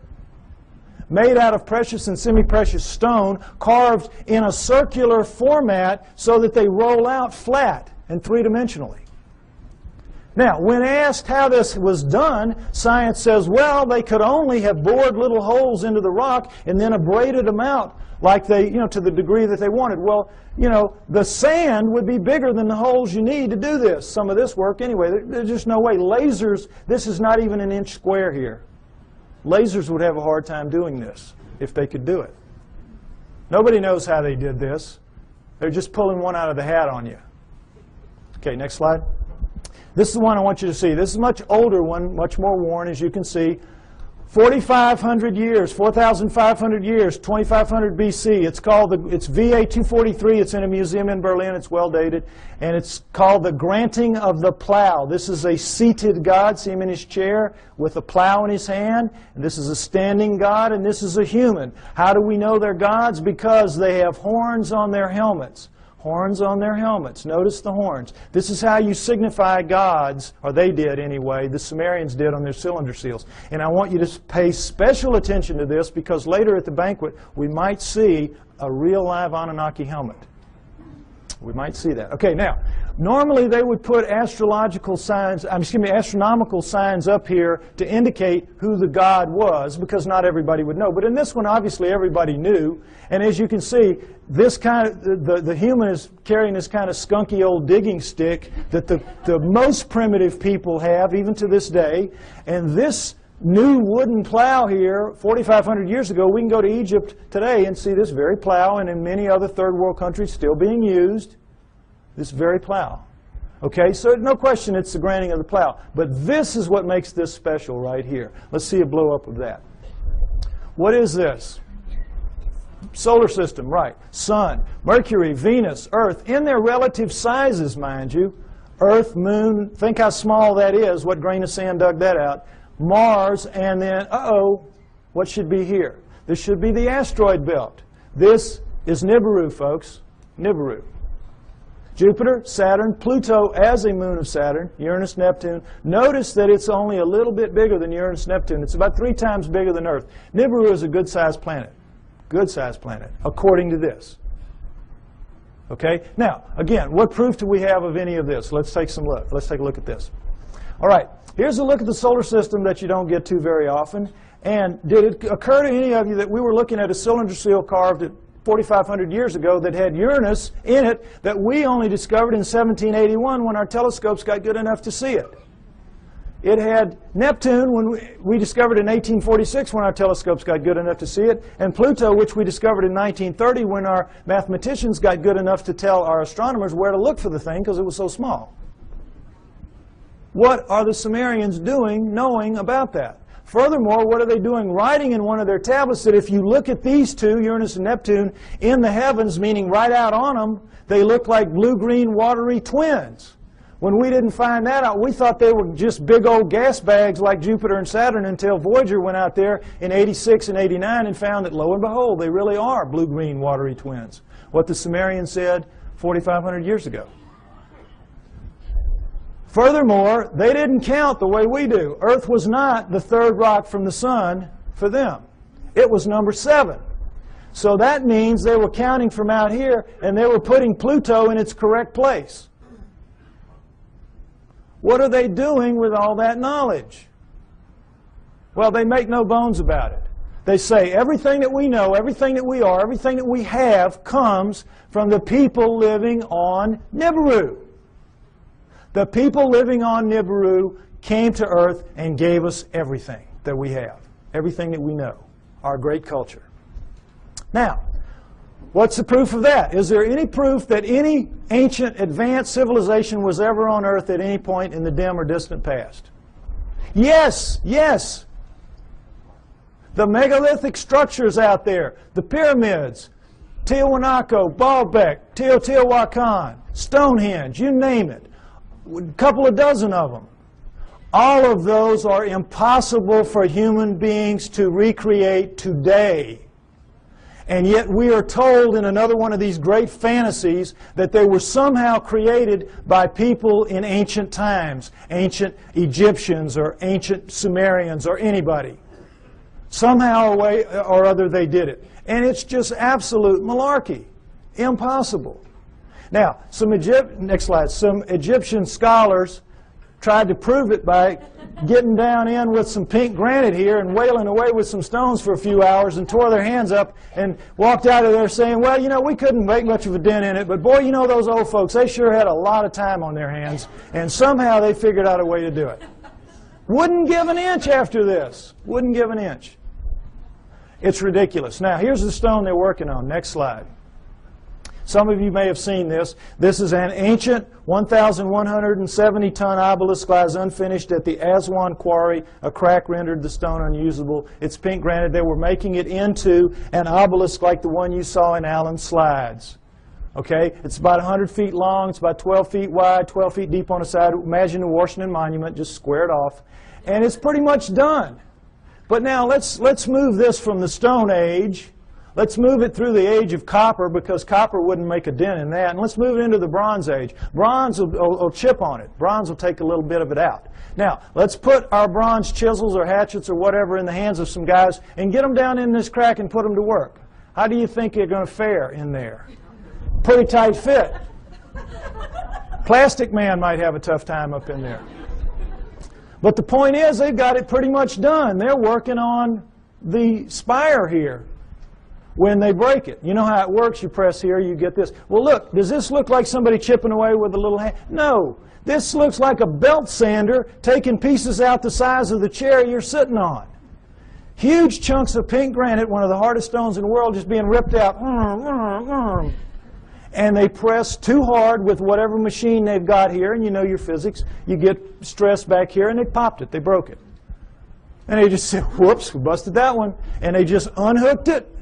Speaker 2: Made out of precious and semi-precious stone, carved in a circular format so that they roll out flat and three-dimensionally. Now, when asked how this was done, science says, well, they could only have bored little holes into the rock and then abraded them out like they, to the degree that they wanted. Well, the sand would be bigger than the holes you need to do this. Some of this work anyway. There's just no way. Lasers, this is not even an inch square here. Lasers would have a hard time doing this if they could do it. Nobody knows how they did this. They're just pulling one out of the hat on you. Okay, next slide. This is the one I want you to see. This is a much older one, much more worn, as you can see. 4,500 years, 4,500 years, 2,500 BC. It's called it's VA 243. It's in a museum in Berlin. It's well dated. And it's called the Granting of the Plow. This is a seated God. See him in his chair with a plow in his hand. And this is a standing God, and this is a human. How do we know they're gods? Because they have horns on their helmets. Horns on their helmets. Notice the horns. This is how you signify gods, or they did anyway, the Sumerians did on their cylinder seals. And I want you to pay special attention to this because later at the banquet we might see a real live Anunnaki helmet. We might see that. Okay, now, normally they would put astronomical signs up here to indicate who the god was because not everybody would know. But in this one, obviously, everybody knew. And as you can see, this the human is carrying this kind of skunky old digging stick that the most primitive people have, even to this day. And this new wooden plow here, 4,500 years ago, we can go to Egypt today and see this very plow, and in many other third world countries still being used, this very plow. Okay, so no question it's the granting of the plow. But this is what makes this special right here. Let's see a blow up of that. What is this? Solar system, right. Sun, Mercury, Venus, Earth, in their relative sizes, mind you. Earth, Moon, think how small that is. What grain of sand dug that out? Mars, and then, what should be here? This should be the asteroid belt. This is Nibiru, folks. Nibiru. Jupiter, Saturn, Pluto as a moon of Saturn, Uranus, Neptune. Notice that it's only a little bit bigger than Uranus, Neptune. It's about 3 times bigger than Earth. Nibiru is a good-sized planet. Good-sized planet, according to this. Okay? Now, again, what proof do we have of any of this? Let's take some look. Let's take a look at this. All right. Here's a look at the solar system that you don't get to very often. And did it occur to any of you that we were looking at a cylinder seal carved at 4,500 years ago that had Uranus in it that we only discovered in 1781 when our telescopes got good enough to see it? It had Neptune when we discovered in 1846 when our telescopes got good enough to see it, and Pluto, which we discovered in 1930 when our mathematicians got good enough to tell our astronomers where to look for the thing because it was so small. What are the Sumerians doing knowing about that? Furthermore, what are they doing writing in one of their tablets that if you look at these two, Uranus and Neptune, in the heavens, meaning right out on them, they look like blue-green watery twins. When we didn't find that out, we thought they were just big old gas bags like Jupiter and Saturn until Voyager went out there in 86 and 89 and found that, lo and behold, they really are blue-green watery twins. What the Sumerians said 4,500 years ago. Furthermore, they didn't count the way we do. Earth was not the third rock from the sun for them. It was number 7. So that means they were counting from out here, and they were putting Pluto in its correct place. What are they doing with all that knowledge? Well, they make no bones about it. They say everything that we know, everything that we are, everything that we have comes from the people living on Nibiru. The people living on Nibiru came to Earth and gave us everything that we have, everything that we know, our great culture. Now, what's the proof of that? Is there any proof that any ancient advanced civilization was ever on Earth at any point in the dim or distant past? Yes, yes. The megalithic structures out there, the pyramids, Tiwanaku, Baalbek, Teotihuacan, Stonehenge, you name it, a couple of dozen of them. All of those are impossible for human beings to recreate today. And yet we are told in another one of these great fantasies that they were somehow created by people in ancient times, ancient Egyptians or ancient Sumerians or anybody. Somehow or other they did it. And it's just absolute malarkey. Impossible. Now, next slide. Some Egyptian scholars tried to prove it by getting down in with some pink granite here and wailing away with some stones for a few hours and tore their hands up and walked out of there saying, well, you know, we couldn't make much of a dent in it, but boy, you know, those old folks, they sure had a lot of time on their hands, and somehow they figured out a way to do it. Wouldn't give an inch after this. Wouldn't give an inch. It's ridiculous. Now, here's the stone they're working on. Next slide. Some of you may have seen this. This is an ancient 1,170-ton obelisk lies unfinished at the Aswan quarry. A crack rendered the stone unusable. It's pink granite. They were making it into an obelisk like the one you saw in Allen's slides. Okay? It's about 100 feet long. It's about 12 feet wide, 12 feet deep on the side. Imagine the Washington Monument, just squared off. And it's pretty much done. But now let's move this from the Stone Age. Let's move it through the age of copper, because copper wouldn't make a dent in that. And let's move it into the Bronze Age. Bronze will chip on it. Bronze will take a little bit of it out. Now, let's put our bronze chisels or hatchets or whatever in the hands of some guys and get them down in this crack and put them to work. How do you think they're going to fare in there? Pretty tight fit. Plastic Man might have a tough time up in there. But the point is, they've got it pretty much done. They're working on the spire here. When they break it, you know how it works. You press here, you get this. Well, look, does this look like somebody chipping away with a little hand? No. This looks like a belt sander taking pieces out the size of the chair you're sitting on. Huge chunks of pink granite, one of the hardest stones in the world, just being ripped out. And they press too hard with whatever machine they've got here, and you know your physics. You get stress back here, and they popped it. They broke it. And they just said, whoops, we busted that one. And they just unhooked it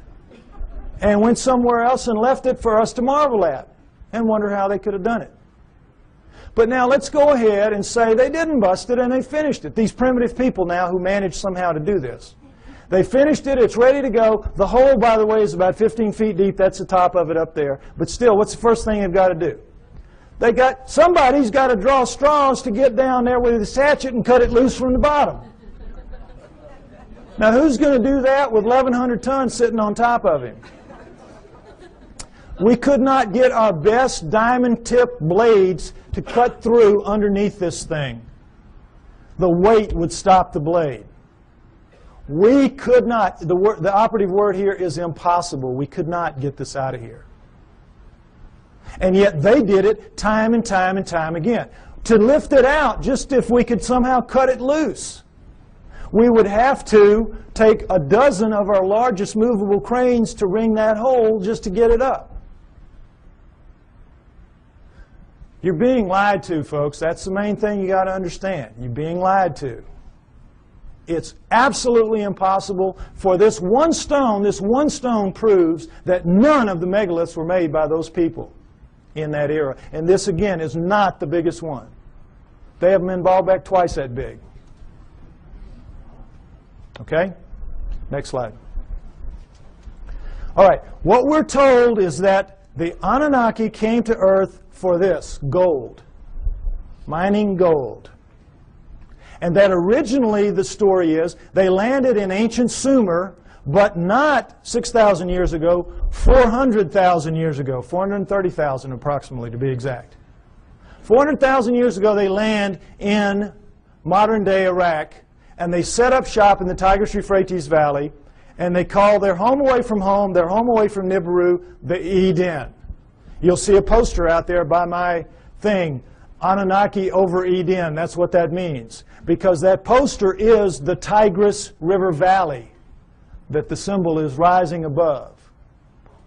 Speaker 2: and went somewhere else and left it for us to marvel at and wonder how they could have done it. But now let's go ahead and say they didn't bust it and they finished it. These primitive people now who managed somehow to do this. They finished it. It's ready to go. The hole, by the way, is about 15 feet deep. That's the top of it up there. But still, what's the first thing they've got to do? Somebody's got to draw straws to get down there with his hatchet and cut it loose from the bottom. Now, who's going to do that with 1,100 tons sitting on top of him? We could not get our best diamond-tipped blades to cut through underneath this thing. The weight would stop the blade. We could not, the operative word here is impossible. We could not get this out of here. And yet they did it time and time and time again. To lift it out, just if we could somehow cut it loose, we would have to take a dozen of our largest movable cranes to wring that hole just to get it up. You're being lied to, folks. That's the main thing you got to understand. You're being lied to. It's absolutely impossible for this one stone. This one stone proves that none of the megaliths were made by those people in that era. And this, again, is not the biggest one. They have them in Baalbek twice that big. Okay? Next slide. All right. What we're told is that the Anunnaki came to Earth for this, gold. mining gold. And that originally, the story is, they landed in ancient Sumer, but not 6,000 years ago, 400,000 years ago, 430,000 approximately to be exact. 400,000 years ago, they land in modern-day Iraq, and they set up shop in the Tigris-Euphrates Valley, and they call their home away from home, their home away from Nibiru, the Eden. You'll see a poster out there by my thing, Anunnaki over Eden. That's what that means. Because that poster is the Tigris River Valley that the symbol is rising above.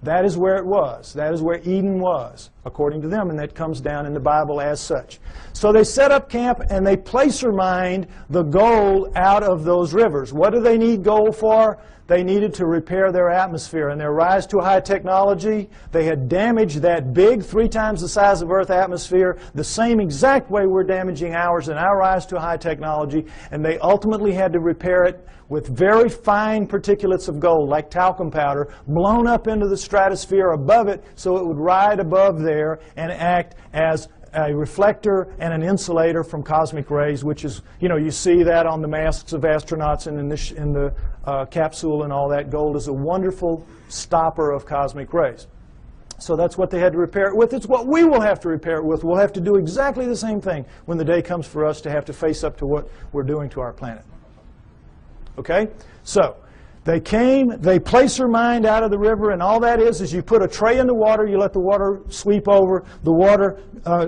Speaker 2: That is where it was. That is where Eden was, according to them, and that comes down in the Bible as such. So they set up camp and they placer mined the gold out of those rivers. What do they need gold for? They needed to repair their atmosphere. In their rise to high technology, they had damaged that big, 3 times the size of Earth atmosphere, the same exact way we're damaging ours in our rise to high technology, and they ultimately had to repair it with very fine particulates of gold, like talcum powder, blown up into the stratosphere above it so it would ride above there and act as a reflector and an insulator from cosmic rays, which is, you see that on the masks of astronauts and in the capsule and all that. Gold is a wonderful stopper of cosmic rays. So that's what they had to repair it with. It's what we will have to repair it with. We'll have to do exactly the same thing when the day comes for us to have to face up to what we're doing to our planet. Okay? So they came, they placer mined out of the river, and all that is you put a tray in the water, you let the water sweep over, the water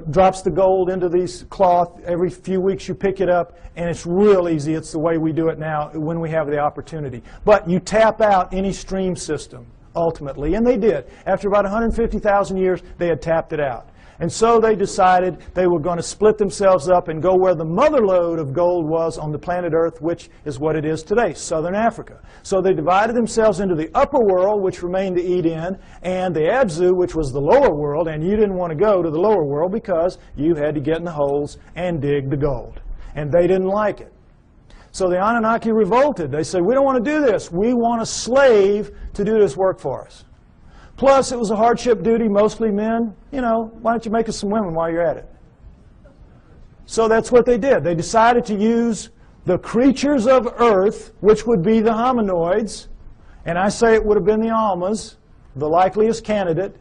Speaker 2: drops the gold into these cloth. Every few weeks you pick it up, and it's real easy. It's the way we do it now when we have the opportunity. But you tap out any stream system, ultimately, and they did. After about 150,000 years, they had tapped it out. And so they decided they were going to split themselves up and go where the mother lode of gold was on the planet Earth, which is what it is today, Southern Africa. So they divided themselves into the upper world, which remained the Eden, and the Abzu, which was the lower world, and you didn't want to go to the lower world because you had to get in the holes and dig the gold. And they didn't like it. So the Anunnaki revolted. They said, we don't want to do this. We want a slave to do this work for us. Plus, it was a hardship duty, mostly men. Why don't you make us some women while you're at it? So that's what they did. They decided to use the creatures of Earth, which would be the hominoids, and I say it would have been the Almas, the likeliest candidate.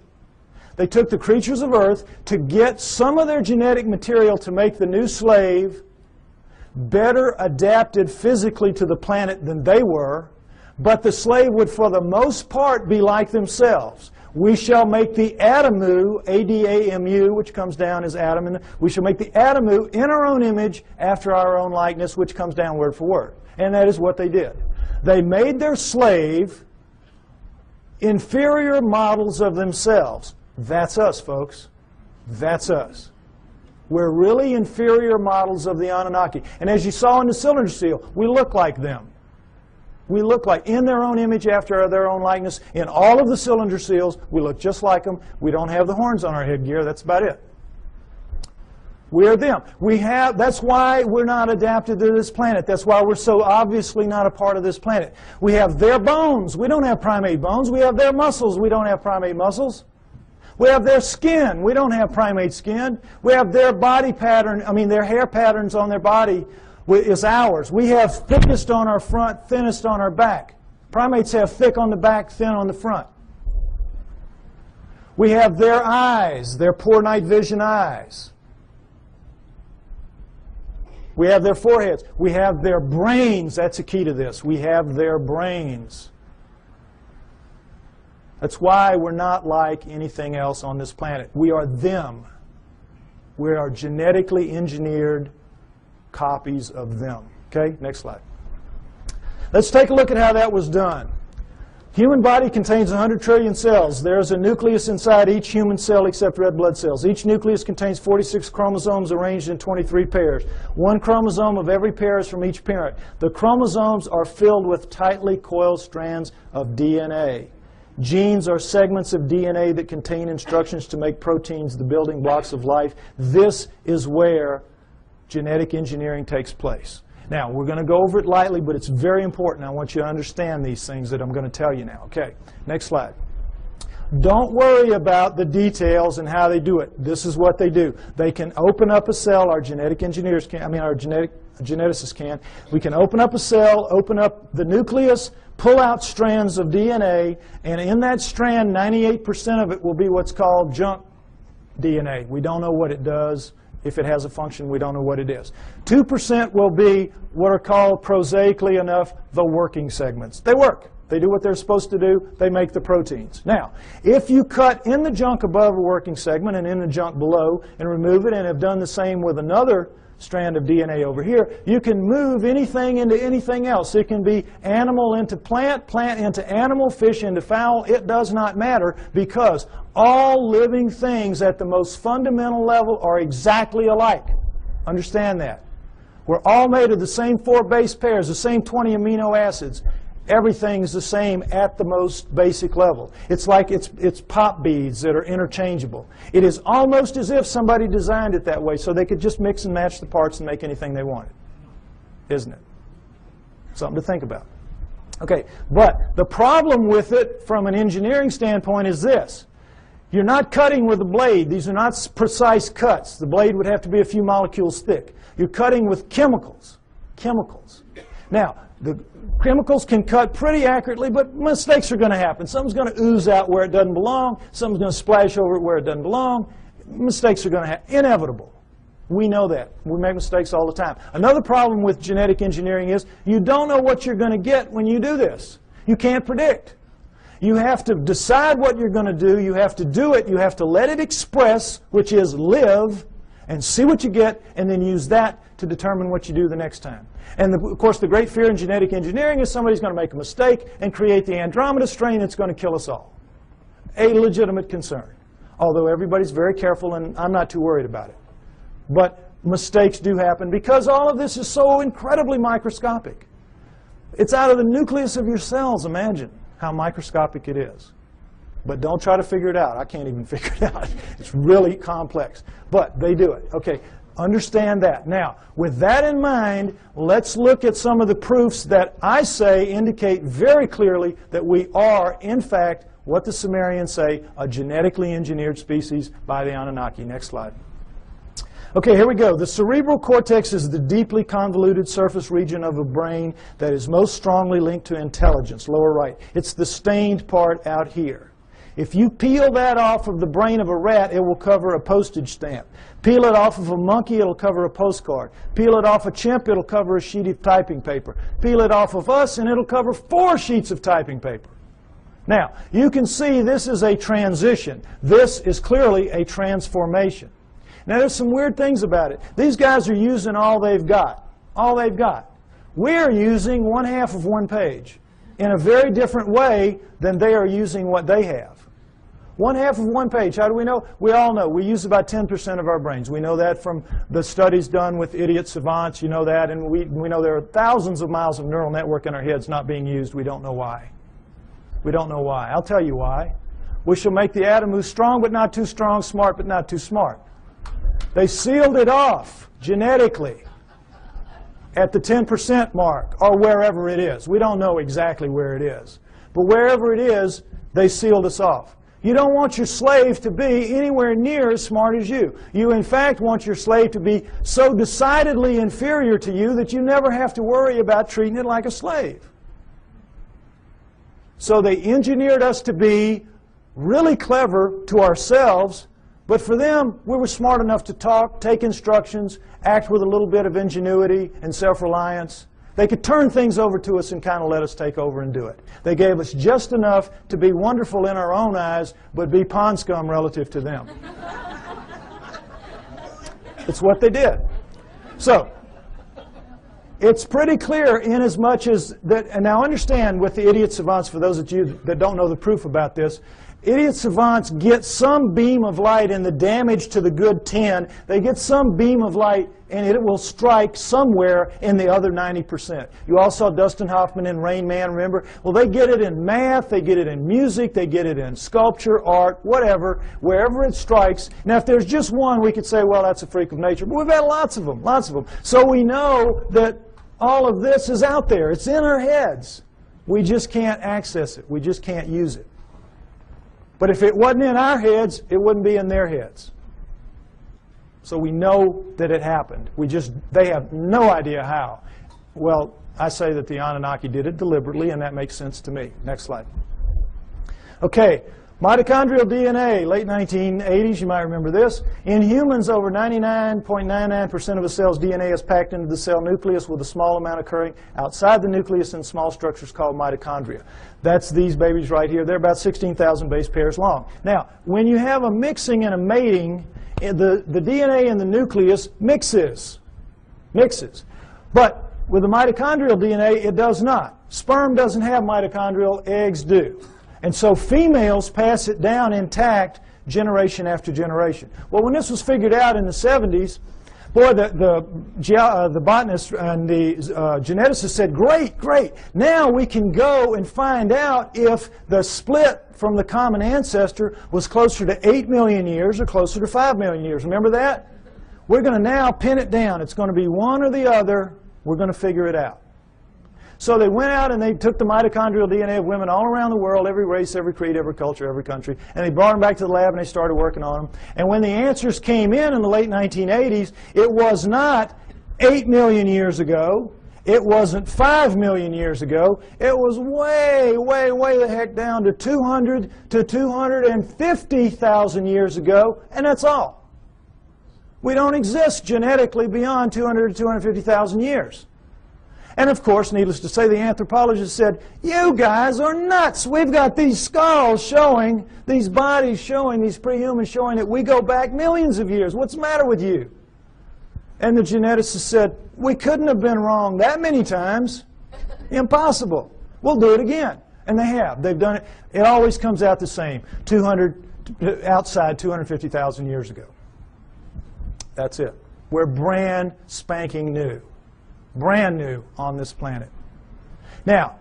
Speaker 2: They took the creatures of Earth to get some of their genetic material to make the new slave better adapted physically to the planet than they were, but the slave would, for the most part, be like themselves. We shall make the Adamu, A-D-A-M-U, which comes down as Adam, and we shall make the Adamu in our own image, after our own likeness, which comes down word for word. And that is what they did. They made their slave inferior models of themselves. That's us, folks. That's us. We're really inferior models of the Anunnaki. And as you saw in the cylinder seal, we look like them. We look like, in their own image, after their own likeness. In all of the cylinder seals, we look just like them. We don't have the horns on our headgear. That's about it. We are them. That's why we're not adapted to this planet. That's why we're so obviously not a part of this planet. We have their bones. We don't have primate bones. We have their muscles. We don't have primate muscles. We have their skin. We don't have primate skin. We have their body pattern, their hair patterns on their body is ours. We have thickest on our front, thinnest on our back. Primates have thick on the back, thin on the front. We have their eyes, their poor night vision eyes. We have their foreheads. We have their brains. That's a key to this. We have their brains. That's why we're not like anything else on this planet. We are them. We are genetically engineered copies of them. Okay, next slide. Let's take a look at how that was done. Human body contains 100 trillion cells. There's a nucleus inside each human cell except red blood cells. Each nucleus contains 46 chromosomes arranged in 23 pairs. One chromosome of every pair is from each parent. The chromosomes are filled with tightly coiled strands of DNA. Genes are segments of DNA that contain instructions to make proteins, the building blocks of life. This is where genetic engineering takes place. Now, we're going to go over it lightly, but it's very important. I want you to understand these things that I'm going to tell you now. Okay, next slide. Don't worry about the details and how they do it. This is what they do. They can open up a cell, our genetic engineers can, our geneticists can. We can open up a cell, open up the nucleus, pull out strands of DNA, and in that strand, 98% of it will be what's called junk DNA. We don't know what it does. If it has a function, we don't know what it is. 2% will be what are called, prosaically enough, the working segments. They work. They do what they're supposed to do. They make the proteins. Now, if you cut in the junk above a working segment and in the junk below and remove it and have done the same with another strand of DNA over here, you can move anything into anything else. It can be animal into plant, plant into animal, fish into fowl. It does not matter because all living things at the most fundamental level are exactly alike. Understand that. We're all made of the same 4 base pairs, the same 20 amino acids. Everything is the same at the most basic level. It's like it's pop beads that are interchangeable. It is almost as if somebody designed it that way so they could just mix and match the parts and make anything they wanted. Isn't it? Something to think about. Okay, but the problem with it from an engineering standpoint is this. You're not cutting with a blade. These are not precise cuts. The blade would have to be a few molecules thick. You're cutting with chemicals. Chemicals. Now, the chemicals can cut pretty accurately, but mistakes are going to happen. Something's going to ooze out where it doesn't belong. Something's going to splash over it where it doesn't belong. Mistakes are going to happen. Inevitable. We know that. We make mistakes all the time. Another problem with genetic engineering is you don't know what you're going to get when you do this. You can't predict. You have to decide what you're going to do. You have to do it. You have to let it express, which is live, and see what you get, and then use that to determine what you do the next time. And of course, the great fear in genetic engineering is somebody's going to make a mistake and create the Andromeda strain that's going to kill us all. A legitimate concern. Although everybody's very careful, and I'm not too worried about it. But mistakes do happen because all of this is so incredibly microscopic. It's out of the nucleus of your cells. Imagine how microscopic it is. But don't try to figure it out. I can't even figure it out. It's really complex. But they do it. Okay, understand that. Now, with that in mind, let's look at some of the proofs that I say indicate very clearly that we are, in fact, what the Sumerians say, a genetically engineered species by the Anunnaki. Next slide. Okay, here we go. The cerebral cortex is the deeply convoluted surface region of a brain that is most strongly linked to intelligence, lower right. It's the stained part out here. If you peel that off of the brain of a rat, it will cover a postage stamp. Peel it off of a monkey, it'll cover a postcard. Peel it off a chimp, it'll cover a sheet of typing paper. Peel it off of us, and it'll cover 4 sheets of typing paper. Now, you can see this is a transition. This is clearly a transformation. Now, there's some weird things about it. These guys are using all they've got. All they've got. We're using 1/2 of 1 page in a very different way than they are using what they have. 1/2 of 1 page. How do we know? We all know. We use about 10% of our brains. We know that from the studies done with idiot savants. You know that. And we know there are thousands of miles of neural network in our heads not being used. We don't know why. We don't know why. I'll tell you why. We shall make the atom who's strong but not too strong, smart but not too smart. They sealed it off genetically at the 10% mark, or wherever it is. We don't know exactly where it is. But wherever it is, they sealed us off. You don't want your slave to be anywhere near as smart as you. You, in fact, want your slave to be so decidedly inferior to you that you never have to worry about treating it like a slave. So they engineered us to be really clever to ourselves, but for them, we were smart enough to talk, take instructions, act with a little bit of ingenuity and self-reliance. They could turn things over to us and kind of let us take over and do it. They gave us just enough to be wonderful in our own eyes, but be pond scum relative to them. It's what they did. So, it's pretty clear in as much as that, and now understand with the idiot savants, for those of you that don't know the proof about this, idiot savants get some beam of light in the damage to the good 10. They get some beam of light and it will strike somewhere in the other 90%. You all saw Dustin Hoffman in Rain Man, remember? Well, they get it in math, they get it in music, they get it in sculpture, art, whatever, wherever it strikes. Now, if there's just one, we could say, well, that's a freak of nature. But we've had lots of them, lots of them. So we know that all of this is out there. It's in our heads. We just can't access it. We just can't use it. But if it wasn't in our heads, it wouldn't be in their heads. So we know that it happened. They have no idea how. Well, I say that the Anunnaki did it deliberately, and that makes sense to me. Next slide. Okay, mitochondrial DNA, late 1980s, you might remember this. In humans, over 99.99% of a cell's DNA is packed into the cell nucleus, with a small amount occurring outside the nucleus in small structures called mitochondria. That's these babies right here. They're about 16,000 base pairs long. Now, when you have a mixing and a mating, the DNA in the nucleus mixes. But with the mitochondrial DNA, it does not. Sperm doesn't have mitochondrial, eggs do. And so females pass it down intact generation after generation. Well, when this was figured out in the 70s, boy, the botanists and the geneticists said, great, now we can go and find out if the split from the common ancestor was closer to 8 million years or closer to 5 million years. Remember that? We're going to now pin it down. It's going to be one or the other. We're going to figure it out. So they went out and they took the mitochondrial DNA of women all around the world, every race, every creed, every culture, every country, and they brought them back to the lab and they started working on them. And when the answers came in the late 1980s, it was not 8 million years ago. It wasn't 5 million years ago. It was way the heck down to 200 to 250,000 years ago, and that's all. We don't exist genetically beyond 200 to 250,000 years. And of course, needless to say, the anthropologists said, you guys are nuts. We've got these skulls showing, these bodies showing, these prehumans showing that we go back millions of years. What's the matter with you? And the geneticists said, we couldn't have been wrong that many times. Impossible. We'll do it again. And they have. They've done it. It always comes out the same. Outside 250,000 years ago. That's it. We're brand spanking new. Brand new on this planet. Now,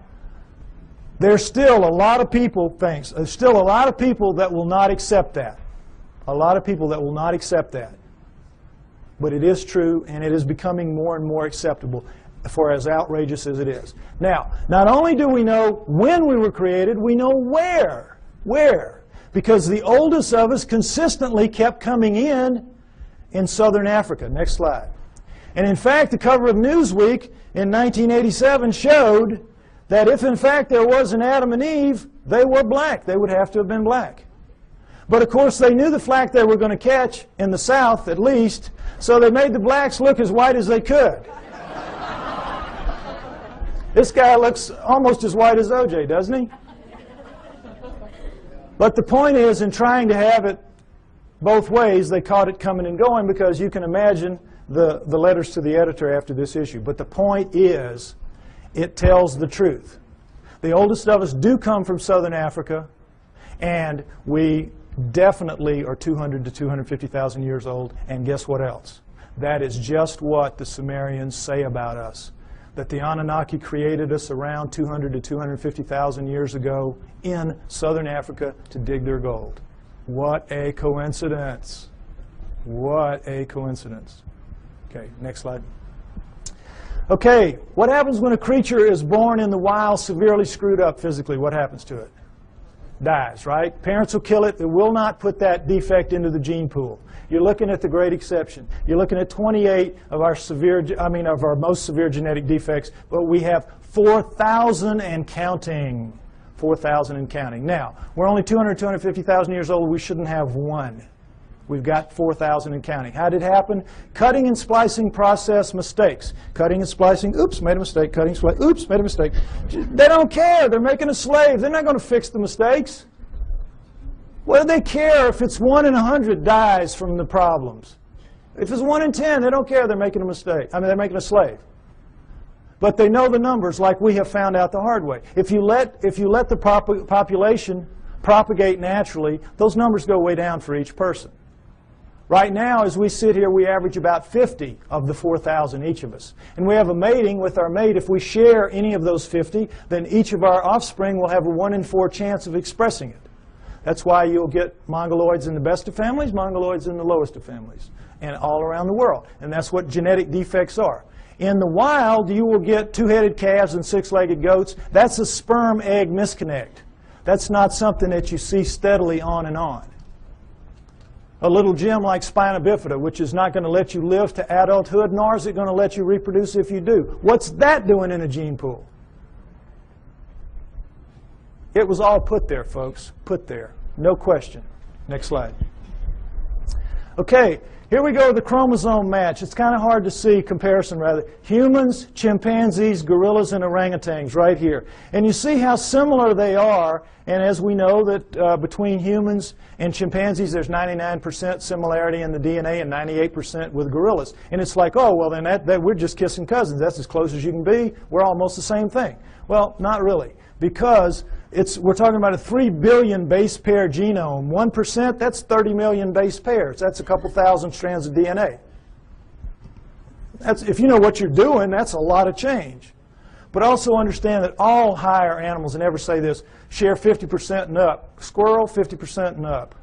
Speaker 2: there's still a lot of people, there's still a lot of people that will not accept that. A lot of people that will not accept that. But it is true, and it is becoming more and more acceptable, for as outrageous as it is. Now, not only do we know when we were created, we know where. Where? Because the oldest of us consistently kept coming in southern Africa. Next slide. And in fact, the cover of Newsweek in 1987 showed that if in fact there was an Adam and Eve, they were black. They would have to have been black. But of course they knew the flack they were going to catch, in the South at least, so they made the blacks look as white as they could. This guy looks almost as white as OJ, doesn't he? But the point is, in trying to have it both ways, they caught it coming and going, because you can imagine the letters to the editor after this issue. But the point is, it tells the truth. The oldest of us do come from southern Africa, and we definitely are 200 to 250,000 years old. And guess what else? That is just what the Sumerians say about us. That the Anunnaki created us around 200 to 250,000 years ago in southern Africa to dig their gold. What a coincidence. What a coincidence. Okay, next slide. Okay, what happens when a creature is born in the wild, severely screwed up physically? What happens to it? Dies, right? Parents will kill it. They will not put that defect into the gene pool. You're looking at the great exception. You're looking at 28 of our most severe genetic defects, but we have 4,000 and counting. 4,000 and counting. Now, we're only 200, 250,000 years old. We shouldn't have one. We've got 4,000 and counting. How did it happen? Cutting and splicing process mistakes. Cutting and splicing, oops, made a mistake. Cutting, splicing, oops, made a mistake. They don't care. They're making a slave. They're not going to fix the mistakes. What do they care if it's 1 in 100 dies from the problems? If it's 1 in 10, they don't care. They're making a mistake. I mean, they're making a slave. But they know the numbers, like we have found out the hard way. If you let the population propagate naturally, those numbers go way down for each person. Right now, as we sit here, we average about 50 of the 4,000, each of us. And we have a mating with our mate. If we share any of those 50, then each of our offspring will have a 1 in 4 chance of expressing it. That's why you'll get mongoloids in the best of families, mongoloids in the lowest of families, and all around the world. And that's what genetic defects are. In the wild, you will get 2-headed calves and 6-legged goats. That's a sperm-egg misconnect. That's not something that you see steadily on and on. A little gem like spina bifida, which is not going to let you live to adulthood, nor is it going to let you reproduce if you do. What's that doing in a gene pool? It was all put there, folks. Put there. No question. Next slide. Okay, here we go with the chromosome match. It's kind of hard to see, comparison rather. Humans, chimpanzees, gorillas, and orangutans right here. And you see how similar they are. And as we know that between humans and chimpanzees, there's 99% similarity in the DNA and 98% with gorillas. And it's like, oh, well, then that we're just kissing cousins. That's as close as you can be. We're almost the same thing. Well, not really. Because we're talking about a 3 billion base pair genome. 1%, that's 30 million base pairs. That's a couple thousand strands of DNA. If you know what you're doing, that's a lot of change. But also understand that all higher animals, and never say this, share 50% and up. Squirrel, 50% and up.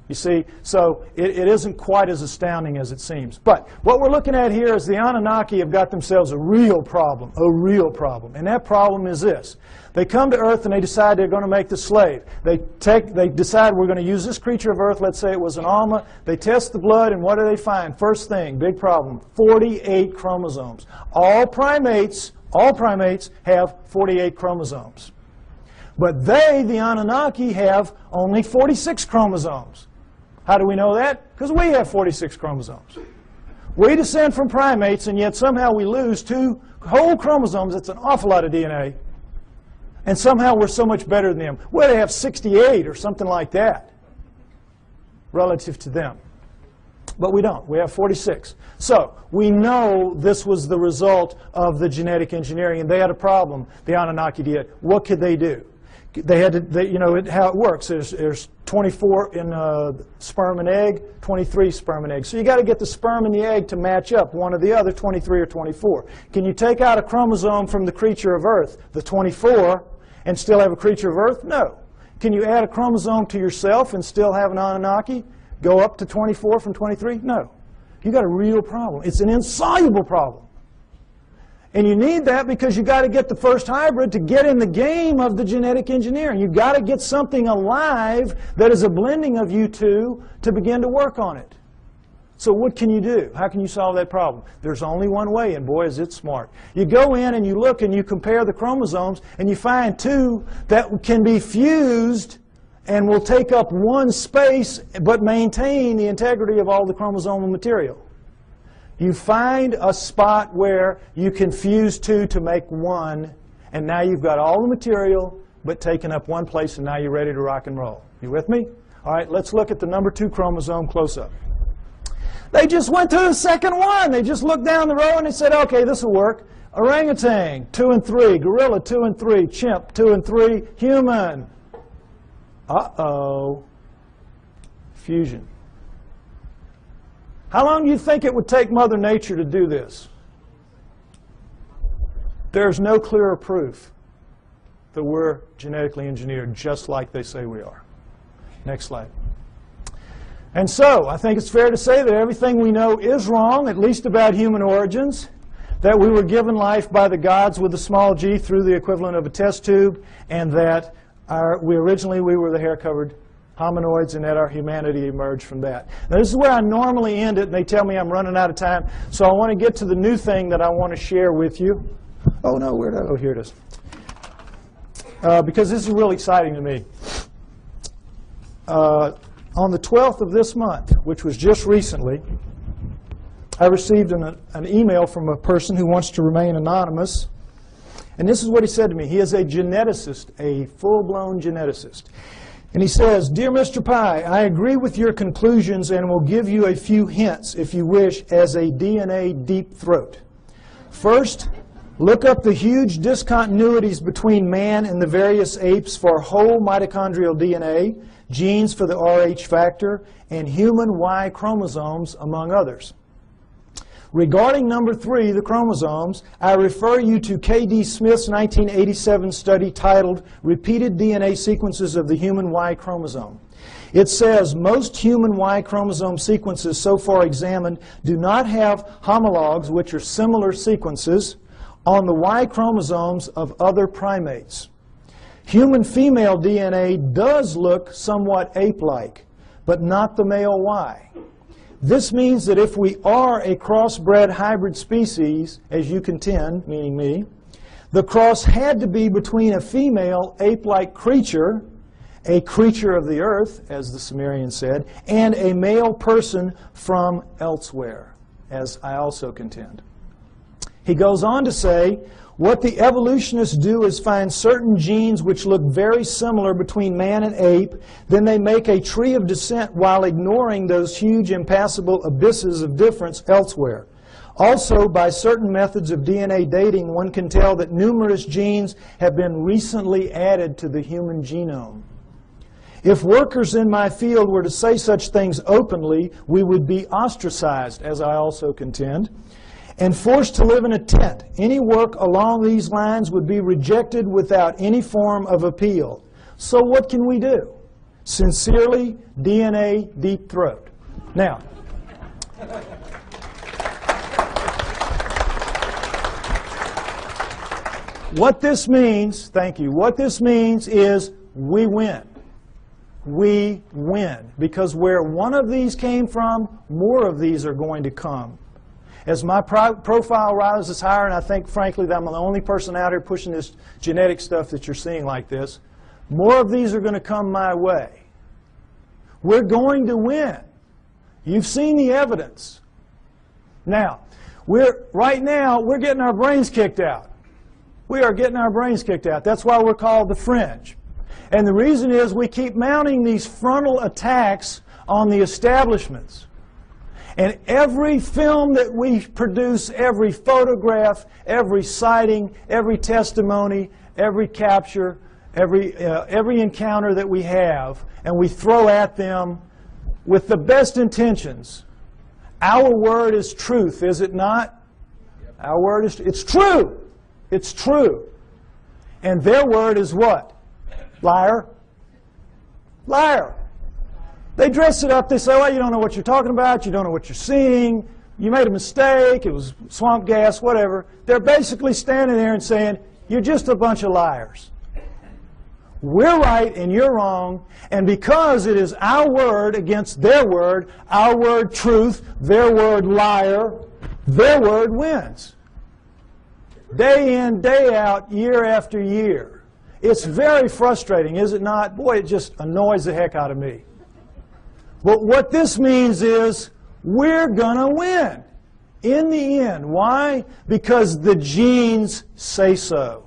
Speaker 2: You see, so it isn't quite as astounding as it seems. But what we're looking at here is the Anunnaki have got themselves a real problem. And that problem is this. They come to Earth and they decide they're going to make the slave. They decide we're going to use this creature of Earth, let's say it was an Alma. They test the blood, and what do they find? First thing, big problem, 48 chromosomes. All primates have 48 chromosomes. But they, the Anunnaki, have only 46 chromosomes. How do we know that? Because we have 46 chromosomes. We descend from primates, and yet somehow we lose 2 whole chromosomes. That's an awful lot of DNA. And somehow we're so much better than them. Well, they have 68 or something like that relative to them. But we don't. We have 46. So we know this was the result of the genetic engineering, and they had a problem, the Anunnaki did. What could they do? They had to, you know, how it works. There's 24 in sperm and egg, 23 sperm and egg. So you got to get the sperm and the egg to match up, one or the other, 23 or 24. Can you take out a chromosome from the creature of Earth, the 24, and still have a creature of Earth? No. Can you add a chromosome to yourself and still have an Anunnaki? Go up to 24 from 23? No. You got a real problem. It's an insoluble problem. And you need that because you got to get the first hybrid to get in the game of the genetic engineering. You got to get something alive that is a blending of you two to begin to work on it. So what can you do? How can you solve that problem? There's only one way, and boy, is it smart. You go in and you look and you compare the chromosomes, and you find 2 that can be fused and will take up one space but maintain the integrity of all the chromosomal material. You find a spot where you can fuse 2 to make 1, and now you've got all the material but taken up one place, and now you're ready to rock and roll. You with me? All right, let's look at the number 2 chromosome close up. They just went to the second one. They just looked down the row and they said, okay, this will work. Orangutan, 2 and 3. Gorilla, 2 and 3. Chimp, 2 and 3. Human. Uh-oh. Fusion. How long do you think it would take Mother Nature to do this? There's no clearer proof that we're genetically engineered just like they say we are. Next slide. And so, I think it's fair to say that everything we know is wrong, at least about human origins, that we were given life by the gods with a small g through the equivalent of a test tube, and that we were the hair-covered hominoids, and that our humanity emerged from that. Now, this is where I normally end it, and they tell me I'm running out of time, so I want to get to the new thing that I want to share with you. Oh, no, where did I? Oh, here it is. Because this is really exciting to me. On the 12th of this month, which was just recently, I received an email from a person who wants to remain anonymous. And this is what he said to me. He is a geneticist, a full-blown geneticist. And he says, "Dear Mr. Pi, I agree with your conclusions and will give you a few hints, if you wish, as a DNA deep throat. First, look up the huge discontinuities between man and the various apes for whole mitochondrial DNA, genes for the Rh factor, and human Y chromosomes, among others. Regarding number 3, the chromosomes, I refer you to K.D. Smith's 1987 study titled Repeated DNA Sequences of the Human Y Chromosome. It says most human Y chromosome sequences so far examined do not have homologs, which are similar sequences, on the Y chromosomes of other primates. Human female DNA does look somewhat ape-like, but not the male Y. This means that if we are a crossbred hybrid species, as you contend, meaning me, the cross had to be between a female ape-like creature, a creature of the earth, as the Sumerians said, and a male person from elsewhere, as I also contend. He goes on to say, what the evolutionists do is find certain genes which look very similar between man and ape, then they make a tree of descent while ignoring those huge impassable abysses of difference elsewhere. Also, by certain methods of DNA dating, one can tell that numerous genes have been recently added to the human genome. If workers in my field were to say such things openly, we would be ostracized, as I also contend, and forced to live in a tent. Any work along these lines would be rejected without any form of appeal. So what can we do? Sincerely, DNA Deep Throat. Now, what this means, thank you, what this means is we win. We win. Because where one of these came from, more of these are going to come. As my profile rises higher, and I think, frankly, that I'm the only person out here pushing this genetic stuff that you're seeing like this, more of these are going to come my way. We're going to win. You've seen the evidence. Now, right now, we're getting our brains kicked out. We are getting our brains kicked out. That's why we're called the fringe. And the reason is we keep mounting these frontal attacks on the establishments. And every film that we produce, every photograph, every sighting, every testimony, every capture, every encounter that we have, and we throw at them with the best intentions. Our word is truth, is it not? Our word is, it's true. It's true. And their word is what? Liar. Liar. They dress it up. They say, well, you don't know what you're talking about. You don't know what you're seeing. You made a mistake. It was swamp gas, whatever. They're basically standing there and saying, you're just a bunch of liars. We're right and you're wrong. And because it is our word against their word, our word truth, their word liar, their word wins. Day in, day out, year after year. It's very frustrating, is it not? Boy, it just annoys the heck out of me. But what this means is we're going to win in the end. Why? Because the genes say so.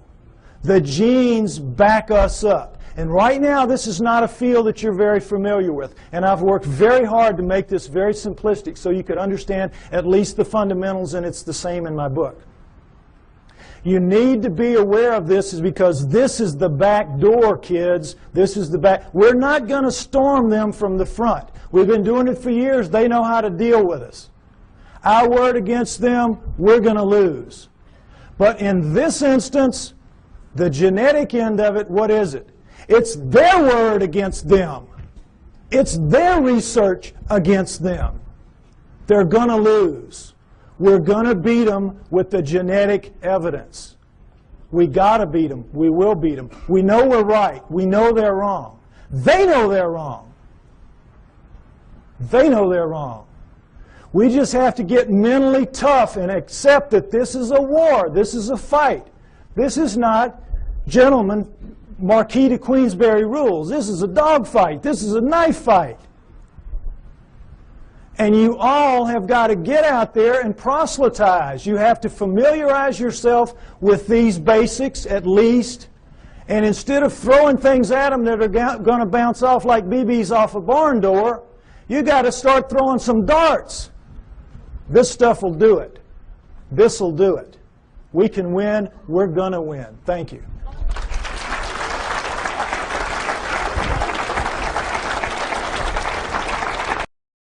Speaker 2: The genes back us up. And right now, this is not a field that you're very familiar with. And I've worked very hard to make this very simplistic so you could understand at least the fundamentals, and it's the same in my book. You need to be aware of this is because this is the back door, kids. This is the back. We're not going to storm them from the front. We've been doing it for years. They know how to deal with us. Our word against them, we're going to lose. But in this instance, the genetic end of it, what is it? It's their word against them. It's their research against them. They're going to lose. We're going to beat them with the genetic evidence. We got to beat them. We will beat them. We know we're right. We know they're wrong. They know they're wrong. They know they're wrong. We just have to get mentally tough and accept that this is a war. This is a fight. This is not, gentlemen, Marquis de Queensberry rules. This is a dog fight. This is a knife fight. And you all have got to get out there and proselytize. You have to familiarize yourself with these basics at least. And instead of throwing things at them that are going to bounce off like BBs off a barn door, you got to start throwing some darts. This stuff will do it. This will do it. We can win. We're going to win. Thank you.